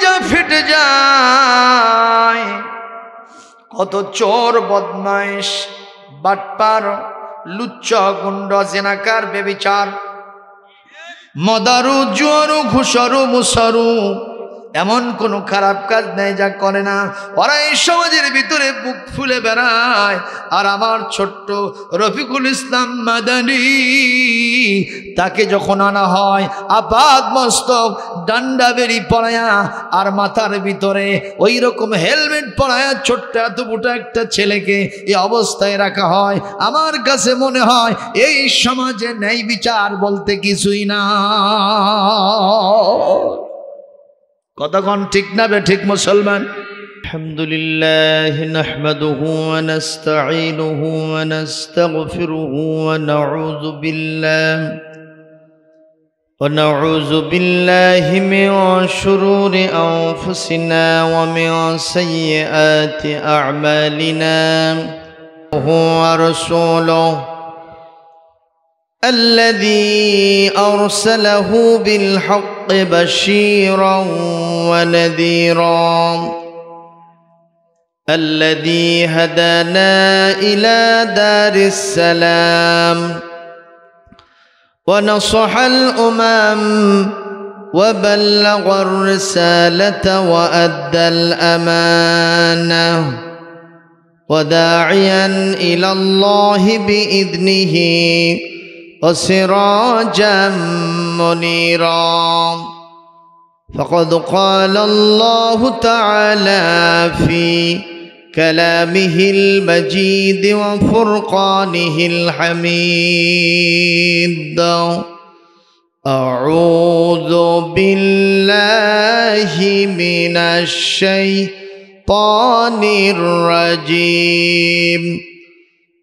কলিজা ফেটে যায়। কত চোর, বদমাইশ, বাটপার, লুচ্চা, গুন্ড, জেনাকার, বেবিচার, মদারু, জুয়ারু, ঘুষারু, মুসারু, এমন কোন খারাপ কাজ নেই যা করে না। ওরা এই সমাজের ভিতরে বুক ফুলে বেড়ায়। আর আমার ছোট্ট রফিকুল ইসলাম মাদানী, তাকে যখন আনা হয় আপাদ মস্তক ডান্ডা বেরি পরায়া আর মাথার ভিতরে ওই রকম হেলমেট পরায়া ছোট্ট এত বুটা একটা ছেলেকে এই অবস্থায় রাখা হয়, আমার কাছে মনে হয় এই সমাজে ন্যায় বিচার বলতে কিছুই না। কতক্ষণ ঠিক না বে ঠিক মুসলমান? আলহামদুলিল্লাহ নাহমাদুহু ওয়া নাস্তাঈনুহু ওয়া নাস্তাগফিরুহু ওয়া নাউযু বিল্লাহি মিন শুরুরি আনফুসিনা ওয়া মিন সাইয়্যাতি আ'মালিনা ওয়া রাসূলুহু الذي أرسله بالحق بشيرا ونذيرا الذي هدانا إلى دار السلام ونصح الأمم وبلغ الرسالة وأدى الأمانة وداعيا إلى الله بإذنه وسراجا منيرا فقد قال الله تعالى في كلامه المجيد وفرقانه الحميد أعوذ بالله من الشيطان الرجيم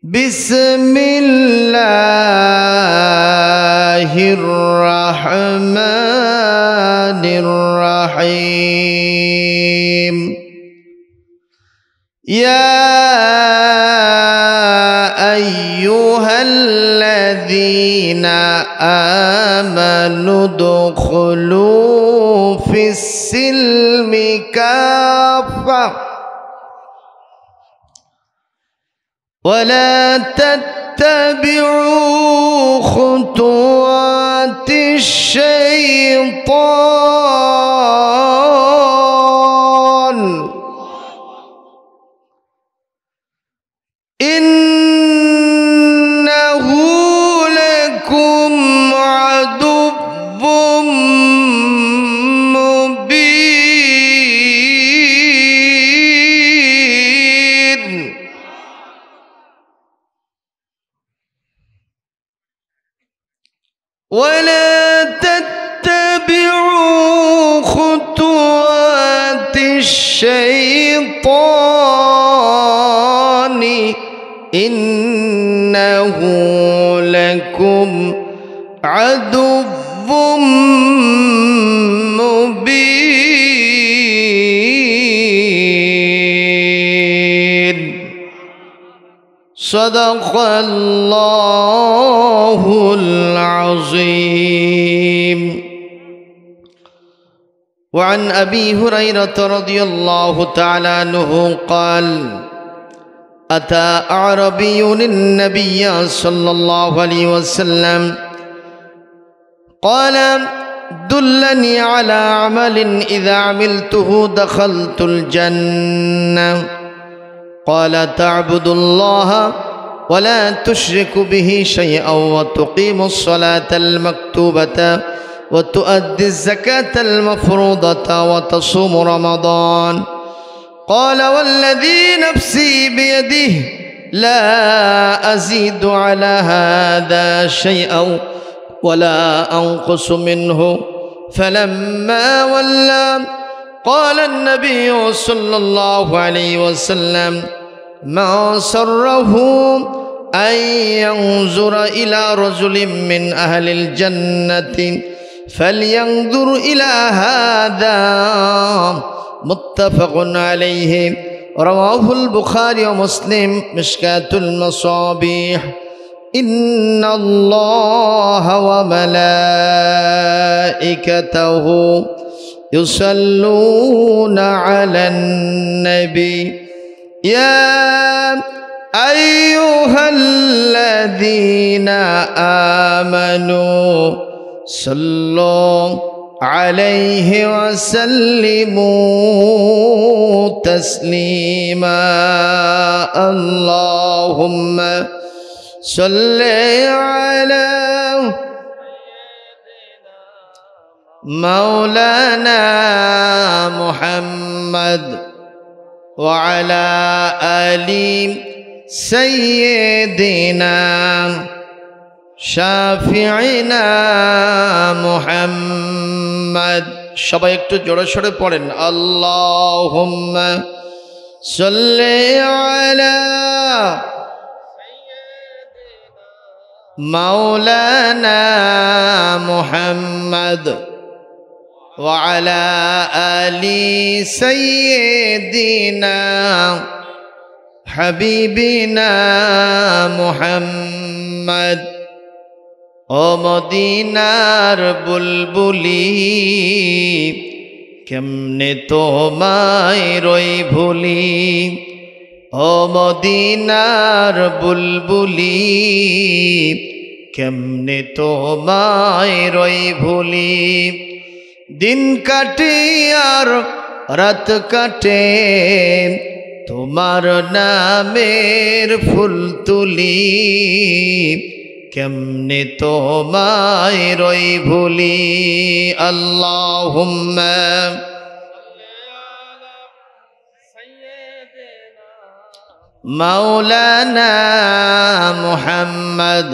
بسم الله الرحمن الرحيم يا أيها الذين آمنوا ادخلوا في السلم كافة ولا تتبعوا خطوات الشيطان إنه لكم عدو ولا تتبعوا خطوات الشيطان إنه لكم عدو مبين صدق الله العظيم. وعن أبي هريرة رضي الله تعالى عنه قال أتى أعربي النبي صلى الله عليه وسلم قال دلني على عمل إذا عملته دخلت الجنة قال تعبد الله ولا تشرك به شيئا وتقيم الصلاة المكتوبة وتؤدي الزكاة المفروضة وتصوم رمضان قال والذي نفسي بيده لا أزيد على هذا شيئا ولا أنقص منه فلما ولى قال النبي صلى الله عليه وسلم ما سره أن ينظر إلى رجل من أهل الجنة فلينظر إلى هذا متفق عليه رواه البخاري ومسلم مشكاة المصابيح إن الله وملائكته يصلون على النبي يا أيها الذين آمنوا صلوا عليه وسلموا تسليما اللهم صل على مولانا محمد وعلى آل سيدنا শাফিঈনা মুহাম্মদ। সবাই একটু জোরে সোরে পড়েন আল্লাহুম্মা সাল্লি আলা মাওলানা মুহাম্মদ ওয়া আলা আলি সাইয়্যিদিনা হাবিবিনা মুহাম্মদ। ও মদিনার বুলবুলি কেমনে তোমায় রই ভুলি, ও মদিনার বুলবুলি কেমনে তোমায় রই ভুলি। দিন কাটে আর রাত কাটে তোমার নামের ফুল তুলি, কেমনে তোমায় রই ভুলি। আল্লাহুম্মা মাওলানা মুহাম্মদ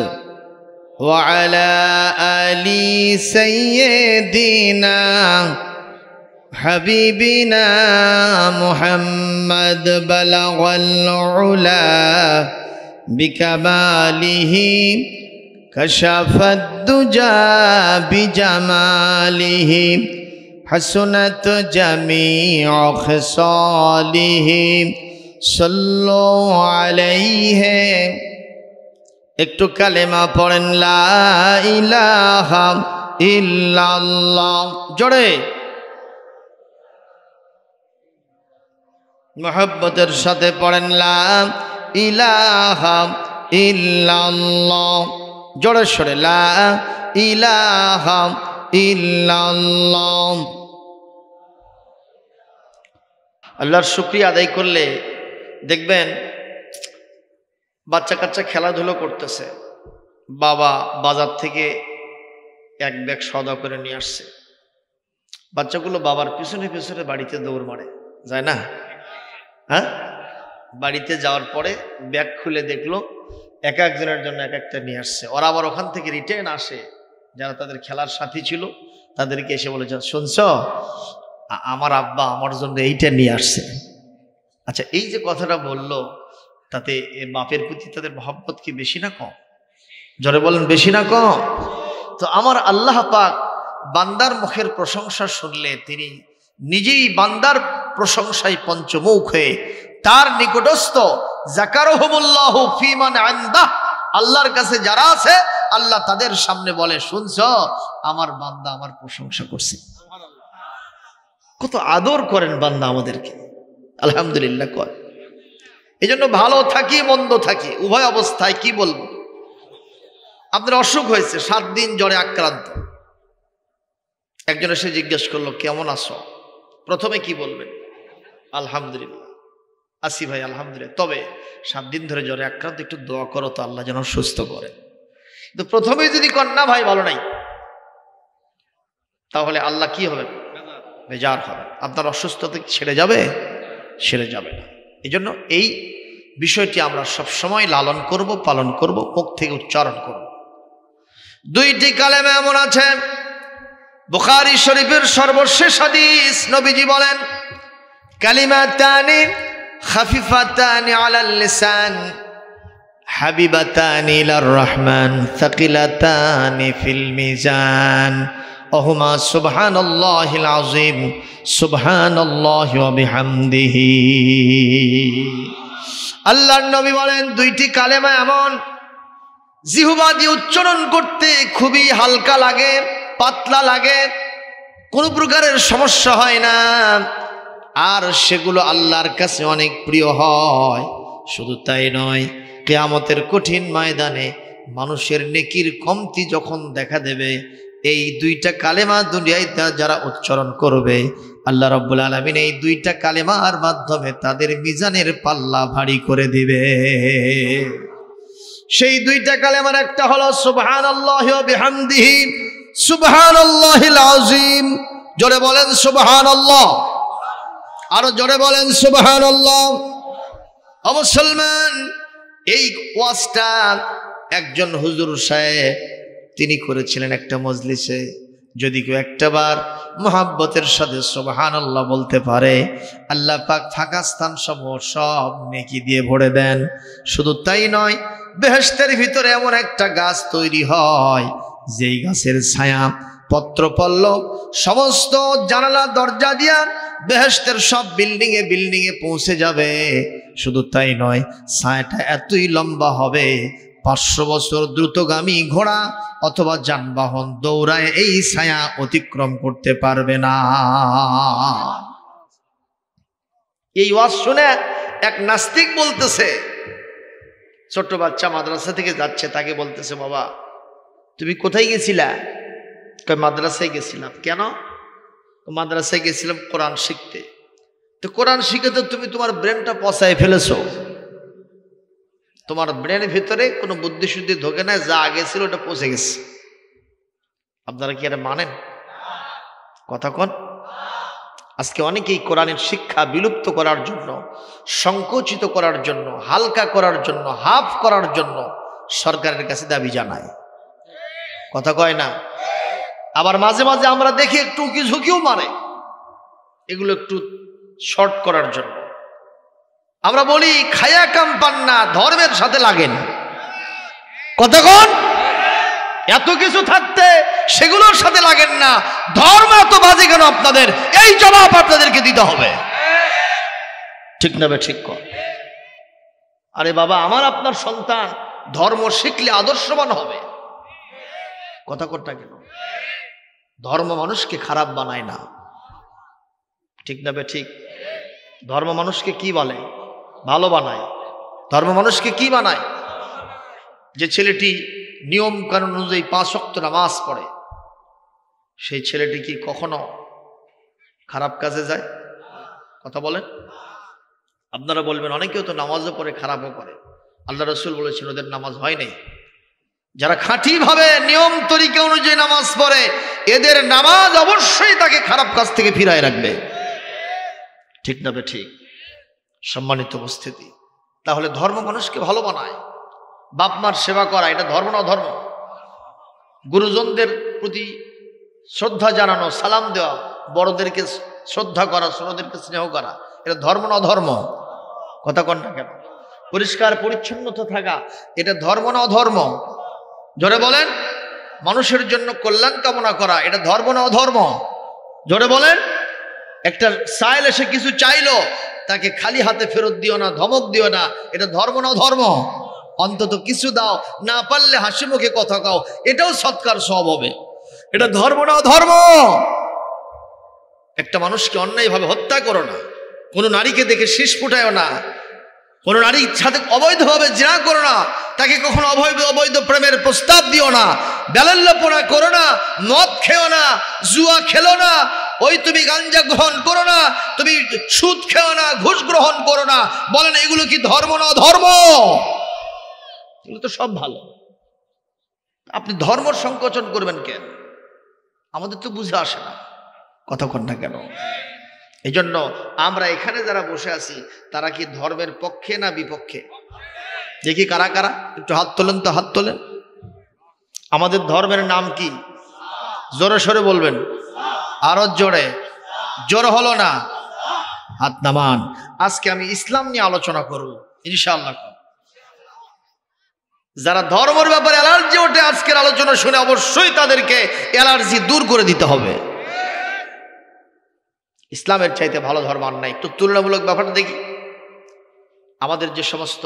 ওয়া আলা আলি সাইয়্যিদিনা হাবিবিনা মুহাম্মদ। বালাগাল উলা বিকামালিহি কাশাফাদ দুজা বিজামালিহি হাসনাত জামিউ খিসালিহি সাল্লু আলাইহি। একটু কালেমা পড়েন লা ইলাহা ইল্লাল্লাহ জোরে মুহাব্বতের সাথে পড়েন লা ইলাহা ইল্লাল্লাহ জোরে সোরে লা ইলাহা ইল্লাল্লাহ। আল্লাহর শুকরিয়া আদায় করলে দেখবেন বাচ্চা কাচ্চা খেলাধুলো করতেছে, বাবা বাজার থেকে এক ব্যাগ সওদা করে নিয়ে আসছে, বাচ্চাগুলো বাবার পিছনে পিছনে বাড়িতে দৌড় মারে, যায় না? হ্যাঁ, বাড়িতে যাওয়ার পরে ব্যাগ খুলে দেখলো এক একজনের জন্য এক একটা নিয়ে আসছে। ওরা আবার ওখান থেকে রিটার্ন আসে, যারা তাদের খেলার সাথী ছিল তাদেরকে এসে বলেছে, শুনছ আমার আব্বা আমার জন্য এইটা নিয়ে আসছে। আচ্ছা, এই যে কথাটা বললো তাতে বাপের প্রতি তাদের মহব্বত কি বেশি না কম? জোরে বলেন বেশি না কম? তো আমার আল্লাহ পাক বান্দার মুখের প্রশংসা শুনলে তিনি নিজেই বান্দার প্রশংসায় পঞ্চমুখ হয়ে তার নিকটস্থ যাকারহুমুল্লাহু ফীমান ইনদাহ, আল্লাহর কাছে যারা আছে আল্লাহ তাদের সামনে বলে, শুনছ আমার বান্দা আমার প্রশংসা করছে। কত আদর করেন বান্দা আমাদেরকে, আলহামদুলিল্লাহ কর। এই জন্য ভালো থাকি মন্দ থাকি উভয় অবস্থায় কি বলবো, আপনার অসুখ হয়েছে 7 দিন জ্বরে আক্রান্ত, একজন এসে জিজ্ঞেস করলো কেমন আছো, প্রথমে কি বলবেন? আলহামদুলিল্লাহ আসি ভাই আলহামদুলিল্লাহ, তবে 7 দিন ধরে জ্বরে আক্রান্ত, একটু দোয়া করো তো আল্লাহ যেন সুস্থ করে। কিন্তু প্রথমেই যদি কর না ভাই ভালো নাই, তাহলে আল্লাহ কি হবে? বেজার হবে। আপনার অসুস্থতা ছেড়ে যাবে? ছেড়ে যাবে না। এই জন্য এই বিষয়টি আমরা সব সময় লালন করব, পালন করব, মুখ থেকে উচ্চারণ করব। 2টি কালেমা এমন আছে, বুখারী শরীফের সর্বশেষ হাদিস, নবীজি বলেন কালিমাতানি খাফিফাতানি আলাল লিসান হাবিবাতানি ইলার রহমান সাকিলাতানি ফিল মিজান ওহুমা সুবহানাল্লাহিল আযীম সুবহানাল্লাহি ওয়া বিহামদিহি। আল্লাহর নবী বলেন 2টি কালেমা এমন জিহ্বা দিয়ে উচ্চারণ করতে খুবই হালকা লাগে, পাতলা লাগে, কোনো প্রকারের সমস্যা হয় না, আর সেগুলো আল্লাহর কাছে অনেক প্রিয় হয়। শুধু তাই নয়, কিয়ামতের কঠিন ময়দানে মানুষের নেকির কমতি যখন দেখা দেবে, এই দুইটা কালেমা দুনিয়ায় যারা উচ্চারণ করবে, আল্লাহ রাব্বুল আলামিন এই দুইটা কালেমার মাধ্যমে তাদের মিজানের পাল্লা ভারী করে দিবে। সেই দুইটা কালেমার একটা হলো সুবহানাল্লাহি ওয়া বিহামদিহি সুবহানাল্লাহিল আযীম। জোরে বলেন সুবহানাল্লাহ, আরো জোরে বলেন সুবহানাল্লাহ। ও মুসলমান, এই ওয়াজটা একজন হুজুর সাহেব তিনি করেছিলেন একটা মজলিসে। যদি কেউ একটাবার মুহাব্বতের সাথে সুবহানাল্লাহ বলতে পারে, আল্লাহ পাক ফাঁকা স্থান সমূহ সব নেকি দিয়ে ভরে দেন। শুধু তাই নয়, বেহেশতের ভিতরে এমন একটা গাছ তৈরি হয়, যেই গাছের ছায়া পত্র পল্লব সমস্ত জানালা দরজা দিয়া বেহেশতের সব বিল্ডিংয়ে পৌঁছে যাবে। শুধু তাই নয়, ছায়াটা এতই লম্বা হবে, 500 বছর দ্রুতগামী ঘোড়া অথবা যানবাহন দৌড়ায় এই ছায়া অতিক্রম করতে পারবে না। এই ওয়াজ শুনে এক নাস্তিক বলতেছে, ছোট্ট বাচ্চা মাদ্রাসা থেকে যাচ্ছে, তাকে বলতেছে, বাবা তুমি কোথায় গেছিলা? মাদ্রাসায় গেছিলাম। কেন? মাদ্রাসায় গেছিলাম কোরআন শিখতে। তো কোরআন শিখে তো তুমি তোমার ব্রেনটা পচায় ফেলেছো, তোমার ব্রেনের ভিতরে কোনো বুদ্ধি শুদ্ধি ঢোকে না, যা আগে ছিল ওটা পচে গেছে। আপনারা কি এটা মানেন? কথা কন। আজকে অনেকেই কোরআনের শিক্ষা বিলুপ্ত করার জন্য, সংকুচিত করার জন্য, হালকা করার জন্য, হাফ করার জন্য সরকারের কাছে দাবি জানায়। কথা কয় না? আবার মাঝে মাঝে আমরা দেখি একটু উকি ঝুঁকিও মারে, এগুলো একটু শর্ট করার জন্য। আমরা বলি খায়া কাম পান না, ধর্মের সাথে লাগেন। কতক্ষণ এত কিছু থাকতে সেগুলোর সাথে লাগেন না, ধর্ম এত বাজে কেন আপনাদের? এই জবাব আপনাদেরকে দিতে হবে। ঠিক না? ঠিক কর। আরে বাবা, আমার আপনার সন্তান ধর্ম শিখলে আদর্শবান হবে। কথা করটা কেন? ধর্ম মানুষকে খারাপ বানায় না। ঠিক না? ঠিক। ধর্ম মানুষকে কি বলে? ভালো বানায়। ধর্ম মানুষকে কি বানায়? যে ছেলেটি নিয়ম কানুন অনুযায়ী 5 ওয়াক্ত নামাজ পড়ে, সেই ছেলেটি কি কখনো খারাপ কাজে যায়? কথা বলেন। আপনারা বলবেন অনেকেও তো নামাজও পড়ে, খারাপও করে। আল্লাহ রাসূল বলেছেন ওদের নামাজ হয় নাই। যারা খাঁটি ভাবে নিয়ম তরিকা অনুযায়ী নামাজ পড়ে, এদের নামাজ অবশ্যই তাকে খারাপ কাজ থেকে ফিরায় রাখবে। ঠিক না? ঠিক। সম্মানিত উপস্থিতি, তাহলে ধর্ম মানুষকে ভালো বানায়। বাপ মার সেবা করা, এটা ধর্ম না ধর্ম? গুরুজনদের প্রতি শ্রদ্ধা জানানো, সালাম দেওয়া, বড়দেরকে শ্রদ্ধা করা, ছোটদেরকে স্নেহ করা, এটা ধর্ম না ধর্ম? কথা কন না কেন? পরিষ্কার পরিচ্ছন্নতা থাকা, এটা ধর্ম না ধর্ম? জোরে বলেন। মানুষের জন্য কল্যাণ কামনা করা, এটা ধর্ম না অধর্ম? জোরে বলেন। একটা সাইল এসে কিছু চাইলো, তাকে খালি হাতে ফেরত দিও না, ধমক দিও না, এটা ধর্ম না ধর্ম? অন্তত কিছু দাও, না পারলে হাসি মুখে কথা কাও, এটাও সৎকার সব হবে। এটা ধর্ম না ধর্ম? একটা মানুষকে অন্যায়ভাবে হত্যা করো না, কোনো নারীকে দেখে শীষ ফুটায়ও না, কোনো নারীর সাথে অবৈধভাবে জিনা করো না, তাকে কখনো অবৈধ প্রেমের প্রস্তাব দিও না, বেলাল্লাপনা করো না, মদ খেও না, জুয়া খেলো না, ওই তুমি গাঞ্জা গ্রহণ করো না, তুমি সুদ খেও না, ঘুষ গ্রহণ করো না। বলেন এগুলো কি ধর্ম না ধর্ম? এগুলো তো সব ভালো। আপনি ধর্ম সংকোচন করবেন কেন? আমাদের তো বুঝে আসে না। কথা কন না কেন? এই জন্য আমরা এখানে যারা বসে আছি, তারা কি ধর্মের পক্ষে না বিপক্ষে? দেখি কারা কারা, একটু হাত তোলেন তো, হাত তোলেন। আমাদের ধর্মের নাম কি? জোরে সরে বলবেন, আরো জোরে। জোর হলো না, হাত নামান। আজকে আমি ইসলাম নিয়ে আলোচনা করব ইনশাআল্লাহ। যারা ধর্মের ব্যাপারে অ্যালার্জি ওঠে, আজকের আলোচনা শুনে অবশ্যই তাদেরকে অ্যালার্জি দূর করে দিতে হবে। ইসলামের চাইতে ভালো ধর্ম আর নাই। একটু তুলনামূলক ব্যাপারটা দেখি। আমাদের যে সমস্ত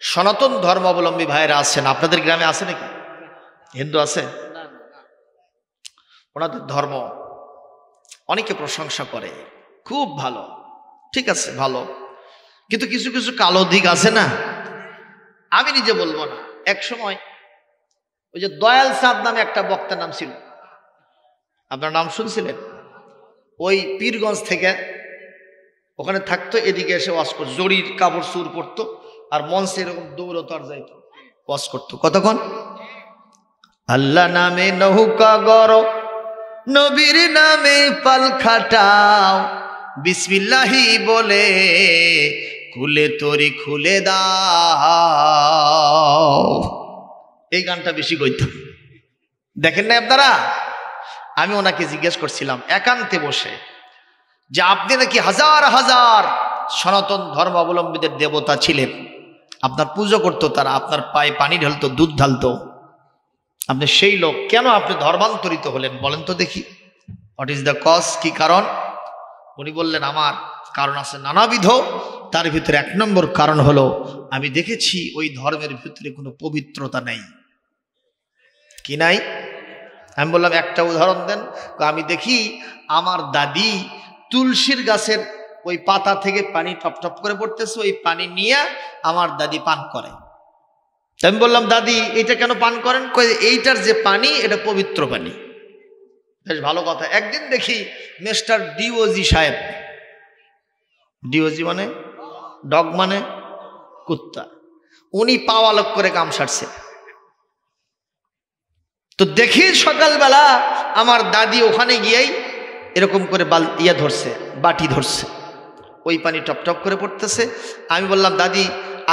সনাতন ধর্মাবলম্বী ভাইয়েরা আছেন, আপনাদের গ্রামে আছে নাকি হিন্দু আছে? ওনাদের ধর্ম অনেকে প্রশংসা করে, খুব ভালো, ঠিক আছে ভালো, কিন্তু কিছু কিছু কালো দিক আছে না, আমি নিজে বলবো না। এক সময় ওই যে দয়াল চাঁদ নামে একটা বক্তার নাম ছিল, আপনার নাম শুনছিলেন? ওই পীরগঞ্জ থেকে ওখানে থাকতো, এদিকে এসে ওয়াজ করতো, জরির কাপড় চুর পরতো আর মঞ্চে এরকম দৌড়তো আর যাইতো, ওয়াজ করতো কতক্ষণ। আল্লাহ নামে নৌকা গড়, নবীর নামে পাল খাটাও, বিসমিল্লাহি বলে খুলে তরি খুলে দাও। এই গানটা বেশি কইতাম, দেখেন না আপনারা? আমি ওনাকে জিজ্ঞেস করছিলাম একান্তে বসে যে আপনি নাকি হাজার হাজার সনাতন ধর্মাবলম্বীদের দেবতা ছিলেন, আপনার পুজো করতো তারা, আপনার পায়ে পানি ঢালতো, দুধ ঢালতো, আপনি সেই লোক, কেন আপনি ধর্মান্তরিত হলেন বলেন তো দেখি, হোয়াট ইজ দ্য কজ, কি কারণ? উনি বললেন আমার কারণ আছে নানাবিধ, তার ভিতরে 1 নম্বর কারণ হলো আমি দেখেছি ওই ধর্মের ভিতরে কোনো পবিত্রতা নেই। কি নাই? আমি বললাম একটা উদাহরণ দেন। আমি দেখি আমার দাদি তুলসীর গাছের ওই পাতা থেকে পানি টপ টপ করে পড়তেছে, ওই পানি নিয়ে আমার দাদি পান করে। আমি বললাম দাদি এটা কেন পান করেন? এইটার যে পানি এটা পবিত্র পানি। বেশ ভালো কথা। একদিন দেখি মিস্টার ডিওজি সাহেব, ডিওজি মানে ডগ মানে কুত্তা, উনি পাওয়ালক করে কাম সারছে। তো দেখি সকালবেলা আমার দাদি ওখানে গিয়েই এরকম করে ধরছে, বাটি ধরছে, ওই পানি টপ টপ করে পড়তেছে। আমি বললাম দাদি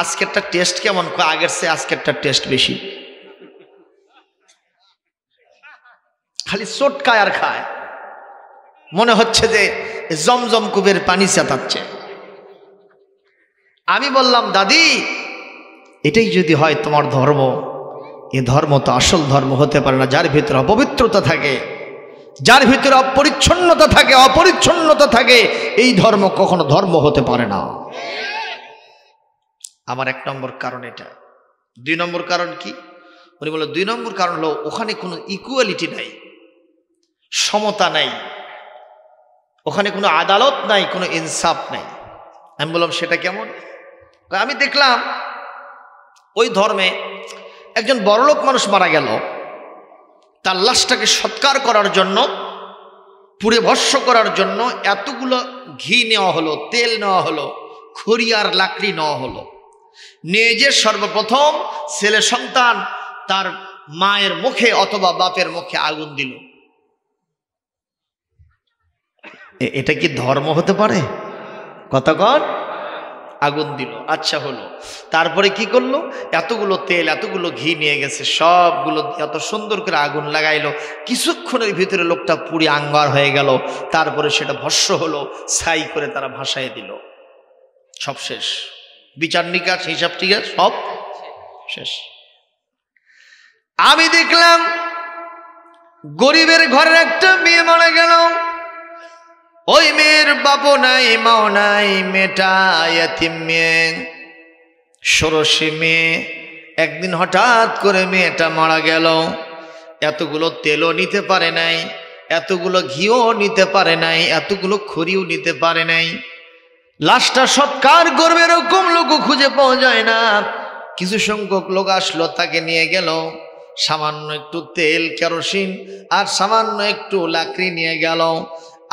আজকেরটা টেস্ট কেমন? আগের চেয়ে আজকেরটা টেস্ট বেশি। খালি চটকায় আর খায়, মনে হচ্ছে যে জমজম কূপের পানি চেতাচ্ছে। আমি বললাম দাদি এটাই যদি হয় তোমার ধর্ম, এ ধর্ম তো আসল ধর্ম হতে পারে না, যার ভিতরে অপবিত্রতা থাকে, যার ভিতরে অপরিচ্ছন্নতা থাকে, অপরিচ্ছন্নতা থাকে, এই ধর্ম কখনো ধর্ম হতে পারে না। আমার 1 নম্বর কারণ এটা। 2 নম্বর কারণ কি? উনি বলল 2 নম্বর কারণ হলো ওখানে কোনো ইকুয়ালিটি নাই, সমতা নাই, ওখানে কোনো আদালত নাই, কোনো ইনসাফ নাই। আমি বললাম সেটা কেমন? আমি দেখলাম ওই ধর্মে একজন বড়লোক মানুষ মারা গেল, তার লাশটাকে সৎকার করার জন্য, পুড়ে ভস্য করার জন্য এতগুলো ঘি নেওয়া হলো, তেল নেওয়া হলো, খড়ি আর লাকড়ি নেওয়া হলো, নিয়ে যে সর্বপ্রথম ছেলে সন্তান তার মায়ের মুখে অথবা বাপের মুখে আগুন দিল। এটা কি ধর্ম হতে পারে? কতক্ষণ আগুন দিল, আচ্ছা হলো। তারপরে কি করলো? এতগুলো তেল এতগুলো ঘি নিয়ে গেছে, সবগুলো এত সুন্দর করে আগুন লাগাইলো, কিছুক্ষণের ভিতরে লোকটা পুড়ে আঙ্গার হয়ে গেল। তারপরে সেটা ভস্য হলো, ছাই করে তারা ভাসায় দিল, সব শেষ, বিচার নিকাশ হিসাব টিকাশ সব শেষ। আমি দেখলাম গরিবের ঘরের একটা মেয়ে মারা গেল, ওই মেয়ের বাপও নাই, মাও নাই, মেয়েটা ইয়াতিম মেয়ে, ষোড়শী মেয়ে। একদিন হঠাৎ করে মেয়েটা মারা গেল, এতগুলো তেলও নিতে পারে নাই, এতগুলো ঘিও নিতে পারে নাই, এতগুলো খড়িও নিতে পারে নাই। লাশটা সৎকার করবে এরকম লোকও খুঁজে পাওয়া যায় না। কিছু সংখ্যক লোক আসলো, তাকে নিয়ে গেল, সামান্য একটু তেল কেরোসিন আর সামান্য একটু লাকড়ি নিয়ে গেল।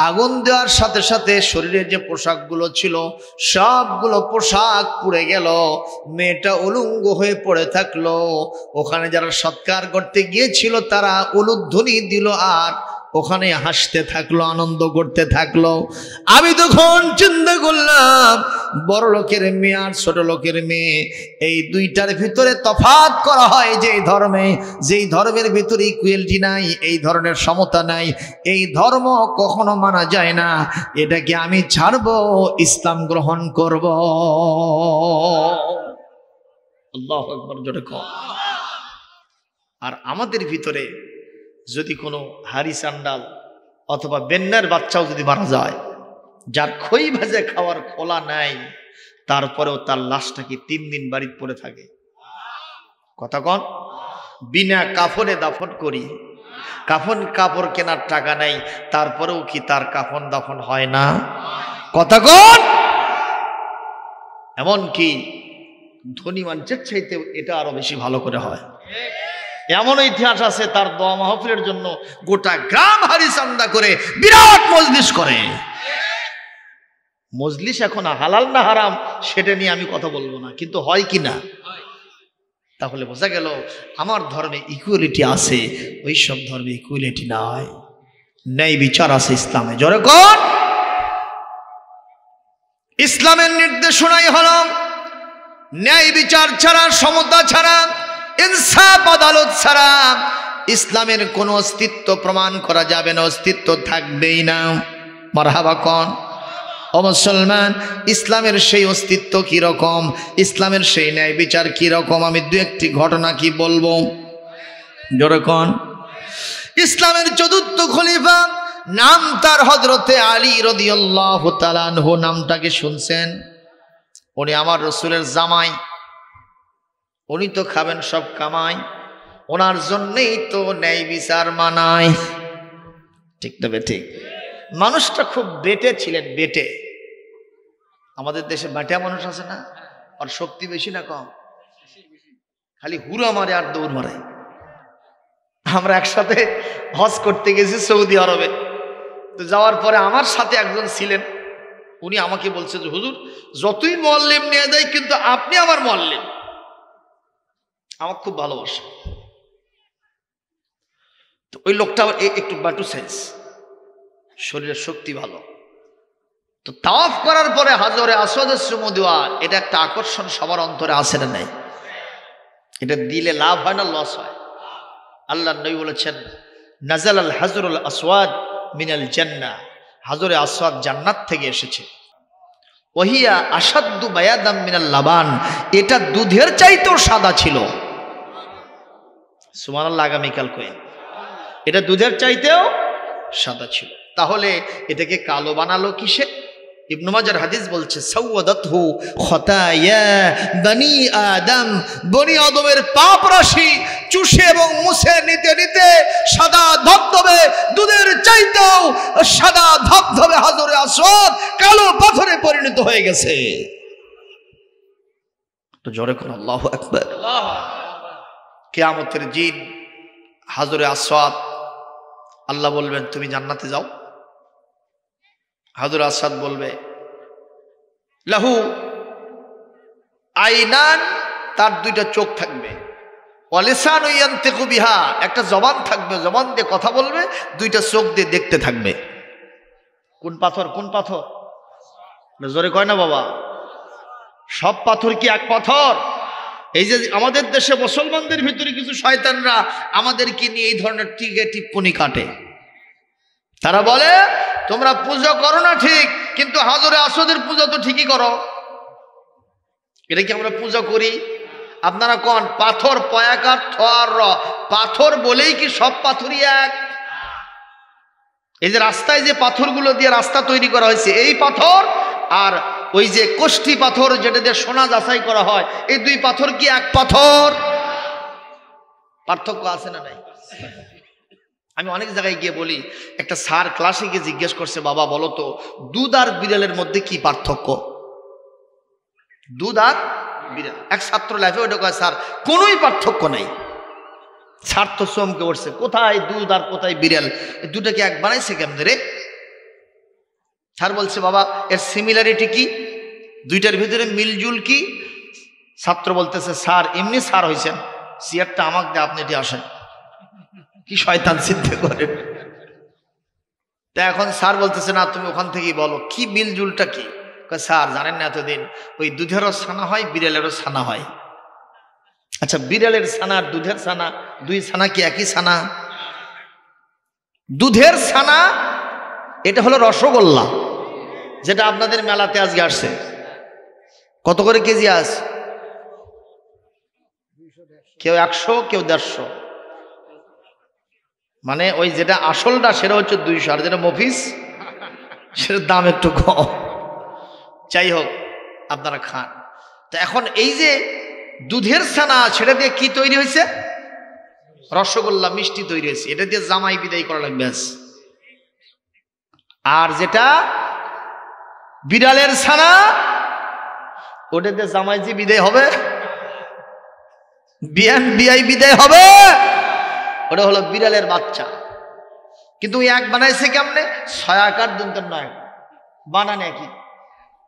আগুন দেওয়ার সাথে সাথে শরীরের যে পোশাকগুলো ছিল সবগুলো পোশাক পুড়ে গেল, মেয়েটা উলঙ্গ হয়ে পড়ে থাকলো। ওখানে যারা সৎকার করতে গিয়েছিল তারা উলুধ্বনি দিল আর ওখানে হাসতে থাকলো, আনন্দ করতে থাকলো। আমি তখন চিন্তা করলাম বড় লোকের মেয়ে আর ছোট লোকের মেয়ে, এই দুইটার ভিতরে তফাৎ করা হয় যেই ধর্মে, যেই ধর্মের ভিতরে ইকুয়ালিটি নাই, এই ধরনের সমতা নাই, এই ধর্ম কখনো মানা যায় না। এটাকে আমি ছাড়বো, ইসলাম গ্রহণ করব। আল্লাহু আকবার, জোরে কও। আর আমাদের ভিতরে যদি কোনো হাড়ি চান্ডাল অথবা বেন্নার বাচ্চাও যদি মারা যায়, যার খই ভাজে খাওয়ার খোলা নাই, তারপরেও তার লাশটাকে 3 দিন বাড়িতে পড়ে থাকে। কথা কন, বিনা কাফনে দাফন করি, কাফন কাপড় কেনার টাকা নাই, তারপরেও কি তার কাফন দাফন হয় না? কথা কোন? এমন কি ধনী মানুষের চাইতে এটা আরো বেশি ভালো করে হয়। এমন ইতিহাস আছে, তার দোয়া মাহফিলের জন্য গোটা গ্রাম হারি চান্দা করে বিরাট মজলিস করে। মজলিস এখন হালাল না হারাম সেটা নিয়ে আমি কথা বলবো না, কিন্তু হয় কি না? তাহলে বোঝা গেল আমার ধর্মে ইকুয়ালিটি আছে, ওই সব ধর্মে ইকুয়ালিটি নাই। ন্যায় বিচার আছে ইসলামে। জোরে কোন? ইসলামের নির্দেশনাই হলো ন্যায় বিচার ছাড়া, সমতা ছাড়া, ইনসাফ আদালত ছাড়া ইসলামের কোনো অস্তিত্ব প্রমাণ করা যাবে না, অস্তিত্ব থাকবেই না। মারহাবা কোন? ও মুসলমান, ইসলামের সেই অস্তিত্ব কি রকম, ইসলামের সেই ন্যায় বিচার কি রকম, আমি দু একটি ঘটনা কি বলবো। যেরকম ইসলামের চতুর্থ খলিফা, নাম তার হযরতে আলী রাদিয়াল্লাহু তাআলা আনহু। নামটাকে শুনছেন? উনি আমার রাসূলের জামাই, উনি তো খাবেন সব কামাই, ওনার জন্যই তো ন্যায় বিচার মানায়। ঠিক তবে ঠিক, মানুষটা খুব বেটে ছিলেন, বেটে। আমাদের দেশে বাটিয়া মানুষ আছে না, আর শক্তি বেশি না কম? খালি হুরা মারে আর দৌড় মারে। আমরা একসাথে হজ করতে গেছি সৌদি আরবে, তো যাওয়ার পরে আমার সাথে একজন ছিলেন, উনি আমাকে বলছে যে হুজুর যতই মুআল্লিম নিয়ে যায় কিন্তু আপনি আমার মুআল্লিম, আমার খুব ভালোবাসে। তো ওই লোকটা একটু বাটু সাইজ, শরীরের শক্তি ভালো। তো তাওয়াফ করার পরে হাজরে আসওয়াদের চুমু দেওয়া, এটা একটা আকর্ষণ সবার অন্তরে আছে না নাই? এটা দিলে লাভ হয় না লস হয়? আল্লাহর নবী বলেছেন নাজাল আল হাজরুল আসওয়াদ মিনাল জান্নাহ, হাজরে আসওয়াদ জান্নাত থেকে এসেছে। ওহিয়া আসাদ্দু বায়াদাম মিনাল লাবান, এটা দুধের চাইতেও সাদা ছিল। সুবহানাল্লাহ, আগামীকাল কইন, এটা দুধের চাইতেও সাদা ছিল। তাহলে এটাকে কালো বানালো কিসে? ইবনে মাজার হাদিস বলছে সাওয়াদাতহু খতায়া বনি আদম, বনি আদমের পাপ রাশি চুষে এবং মুছে নিতে নিতে সাদা ধবধবে, দুধের চাইতেও সাদা ধবধবে হাজরে আসওয়াদ কালো পাথরে পরিণত হয়ে গেছে। তো জোরে কোন আল্লাহু আকবার। কিয়ামতের দিন হাজরে আসওয়াদ, আল্লাহ বলবেন তুমি জান্নাতে যাও। হাজরে আসওয়াদ বলবে লাহু আইনান, তার দুইটা চোখ থাকবে, ওয়ালিসানু ইয়ানতিকু বিহা, একটা জবান থাকবে, জবান দিয়ে কথা বলবে, দুইটা চোখ দিয়ে দেখতে থাকবে। কোন পাথর? কোন পাথর? জোরে কয় না বাবা? সব পাথর কি এক পাথর? এই যে আমাদের দেশে মুসলমানদের ভিতরে কিছু শয়তানরা আমাদেরকে নিয়ে এই ধরনের টিকে টিপ্পনি কাটে। তারা বলে তোমরা পূজা করো না ঠিক, কিন্তু হাজরে আসওয়াদের পূজা তো ঠিকই করো। এটা কি আমরা পূজা করি? আপনারা কোন পাথর, পয়াকার থর র, পাথর বলেই কি সব পাথরই এক? এই যে রাস্তায় যে পাথরগুলো দিয়ে রাস্তা তৈরি করা হয়েছে, এই পাথর আর ওই যে কোষ্ঠী পাথর যেটা দিয়ে সোনা যাচাই করা হয়, এই দুই পাথর কি এক পাথর? পার্থক্য আছে না নাই? আমি অনেক জায়গায় গিয়ে বলি, একটা স্যার ক্লাসে গিয়ে জিজ্ঞেস করছে, বাবা বলো তো দুধ আর বিড়ালের মধ্যে কি পার্থক্য? দুধ আর বিড়াল। এক ছাত্র লাইফে ওইটা কয় স্যার কোনোই পার্থক্য নাই। স্যার তো চমকে উঠছে, কোথায় দুধ আর কোথায় বিড়াল, দুটাকে এক বানাইছে কেমনে রে? স্যার বলছে বাবা এর সিমিলারিটি কি, দুইটার ভিতরে মিলজুল কি? ছাত্র বলতেছে স্যার এমনি স্যার হয়েছেন, সিয়ারটা আমাকে দিয়ে আপনি এটি আসেন। কি শয়তান চিন্তা করেন। তা এখন স্যার বলতেছে না তুমি ওখান থেকেই বলো কি মিলজুলটা কি? স্যার জানেন না এতদিন ওই দুধেরও ছানা হয়, বিড়ালেরও ছানা হয়। আচ্ছা বিড়ালের ছানা আর দুধের ছানা, দুই ছানা কি একই ছানা? দুধের ছানা এটা হলো রসগোল্লা, যেটা আপনাদের মেলাতে আজকে আসছে। কত করে কেজি আস? কেউ 100, কেউ 150। মানে ওই যেটা আসলটা সেটা হচ্ছে 200, আর যেটা মফিস সেটার দাম একটু কম। যাই হোক আপনারা খান। তো এখন এই যে দুধের ছানা, সেটা দিয়ে কি তৈরি হয়েছে? রসগোল্লা মিষ্টি তৈরি হয়েছে, এটা দিয়ে জামাই বিদায় করা লাগবে। আর যেটা বিড়ালের ছানা, ওটা দিয়ে জামাই যে বিদায় হবে, বিআই বিদায় হবে, ওটা হলো বিড়ালের বাচ্চা। কিন্তু এক বানাইছে কেমনে? 6 আকার দন্তর নয়, বানানে কি।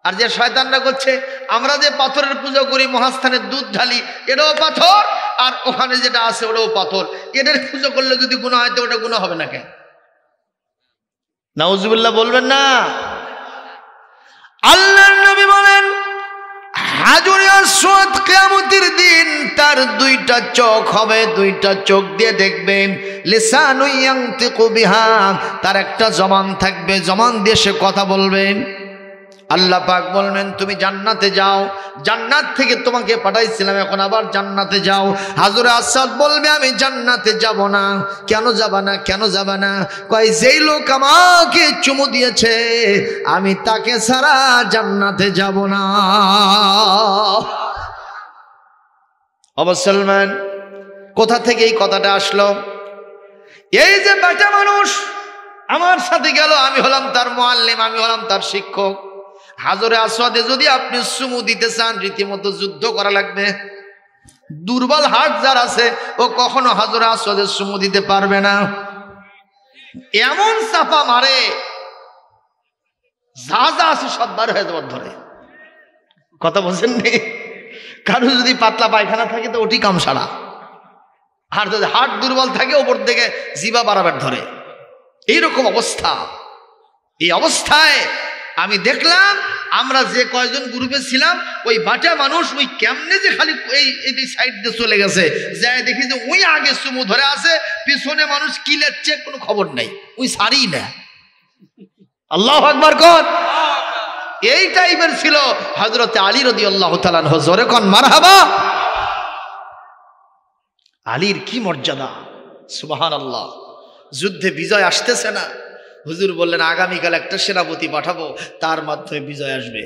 আর যে শয়তানরা করছে, আমরা যে পাথরের পূজা করি, মহাস্থানের দুধ ঢালি, এটাও পাথর, আর ওখানে যেটা আছে ওটাও পাথর, এদের পূজা করলে যদি গুনাহ হয় তো ওটা গুনাহ হবে না কেন? নাউজুবিল্লাহ বলবেন না? আল্লাহর নবী বলেন, হাজরে আসওয়াদ কিয়ামতের দিন তার 2টা চোখ হবে, 2টা চোখ দিয়ে দেখবেন। লিসানু ইয়ানতিকু বিহা, তার একটা জবান থাকবে, জবান দিয়ে সে কথা বলবেন। আল্লাহ পাক বলবেন, তুমি জান্নাতে যাও, জান্নাত থেকে তোমাকে পাঠাইছিলাম, এখন আবার জান্নাতে যাও। হাজরে আসওয়াদ বলবে, আমি জান্নাতে যাব না। কেন যাবা না? কেন যাবা না? কয়, যেই লোক আমাকে চুমু দিয়েছে আমি তাকে ছাড়া জান্নাতে যাব না। মুসলমান, কোথা থেকে এই কথাটা আসলো? এই যে বেটা মানুষ আমার সাথে গেল, আমি হলাম তার মুআল্লিম, আমি হলাম তার শিক্ষক। হাজরে আসওয়াদে যদি আপনি চুমু দিতে চান, রীতিমতো যুদ্ধ করা লাগবে। দুর্বল হাত যার আছে ও কখনো হাজরে আসওয়াদে চুমু দিতে পারবে না। এমন চাপা মারে, যা যা আছে সব বার হয়ে যাবার ধরে। কথা বলছেন নি? কারো যদি পাতলা পায়খানা থাকে তো ওটি কাম সারা, আর যদি হাট দুর্বল থাকে ওপর থেকে জিবা বাড়াবার ধরে। এইরকম অবস্থা। এই অবস্থায় আমি দেখলাম, আমরা যে কয়জন গ্রুপে ছিলাম, ওই বাটা মানুষ ওই কেমনে যে খালি এই সাইড দিয়ে চলে গেছে, যাই দেখি যে ওই আগে চুমু ধরে আছে, পিছনে মানুষ কি লেচ্ছে কোনো খবর নাই, ওই সারি না। আল্লাহু আকবার কর। এই টাইপের ছিল হযরত আলী রাদিয়াল্লাহু তাআলা আনহু। জোরে কোন মারহাবা। আলীর কি মর্যাদা, সুবহানাল্লাহ। যুদ্ধে বিজয় আসতেছে না, হুজুর বললেন আগামীকাল একটা সেনাপতি পাঠাবো, তার মাধ্যমে বিজয় আসবে।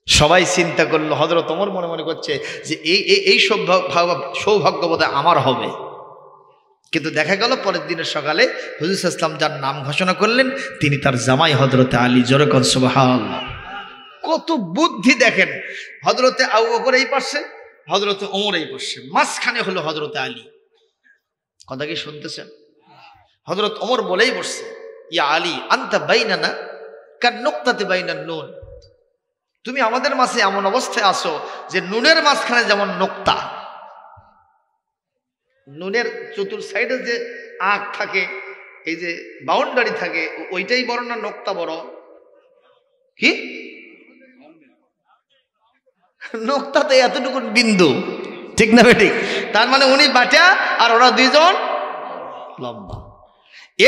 সবাই চিন্তা করলো, হযরত ওমর মনে মনে করছে যে এই সৌভাগ্য বোধহয় আমার হবে। কিন্তু দেখা গেল পরের দিনের সকালে হুজুর সাল্লাল্লাহু আলাইহি ওয়াসাল্লাম যার নাম ঘোষণা করলেন তিনি তার জামাই হযরত আলী। জোরে কোন সুবহানাল্লাহ। কত বুদ্ধি দেখেন। হযরতে আবু বকর এই পাশে, হযরতে ওমর এই পাশে, মাঝখানে হলো হযরতে আলী। কথা কি শুনতেছেন? হযরত ওমর বলেই বসছে, ইয়া আলী আনতা বাইনানা কান নুকতাতি বাইনান নুন। তুমি আমাদের মাঝে এমন অবস্থায় আছো যে নুনের মাঝখানে যেমন নোক্তা, নুনের চতুর সাইডে যে আঁক থাকে, এই যে বাউন্ডারি থাকে, ওইটাই বড় না নোক্তা বড়? কি নোক্তাতে এতটুকু বিন্দু, ঠিক না বেঠিক? তার মানে উনি বাটা আর ওরা দুইজন লম্বা।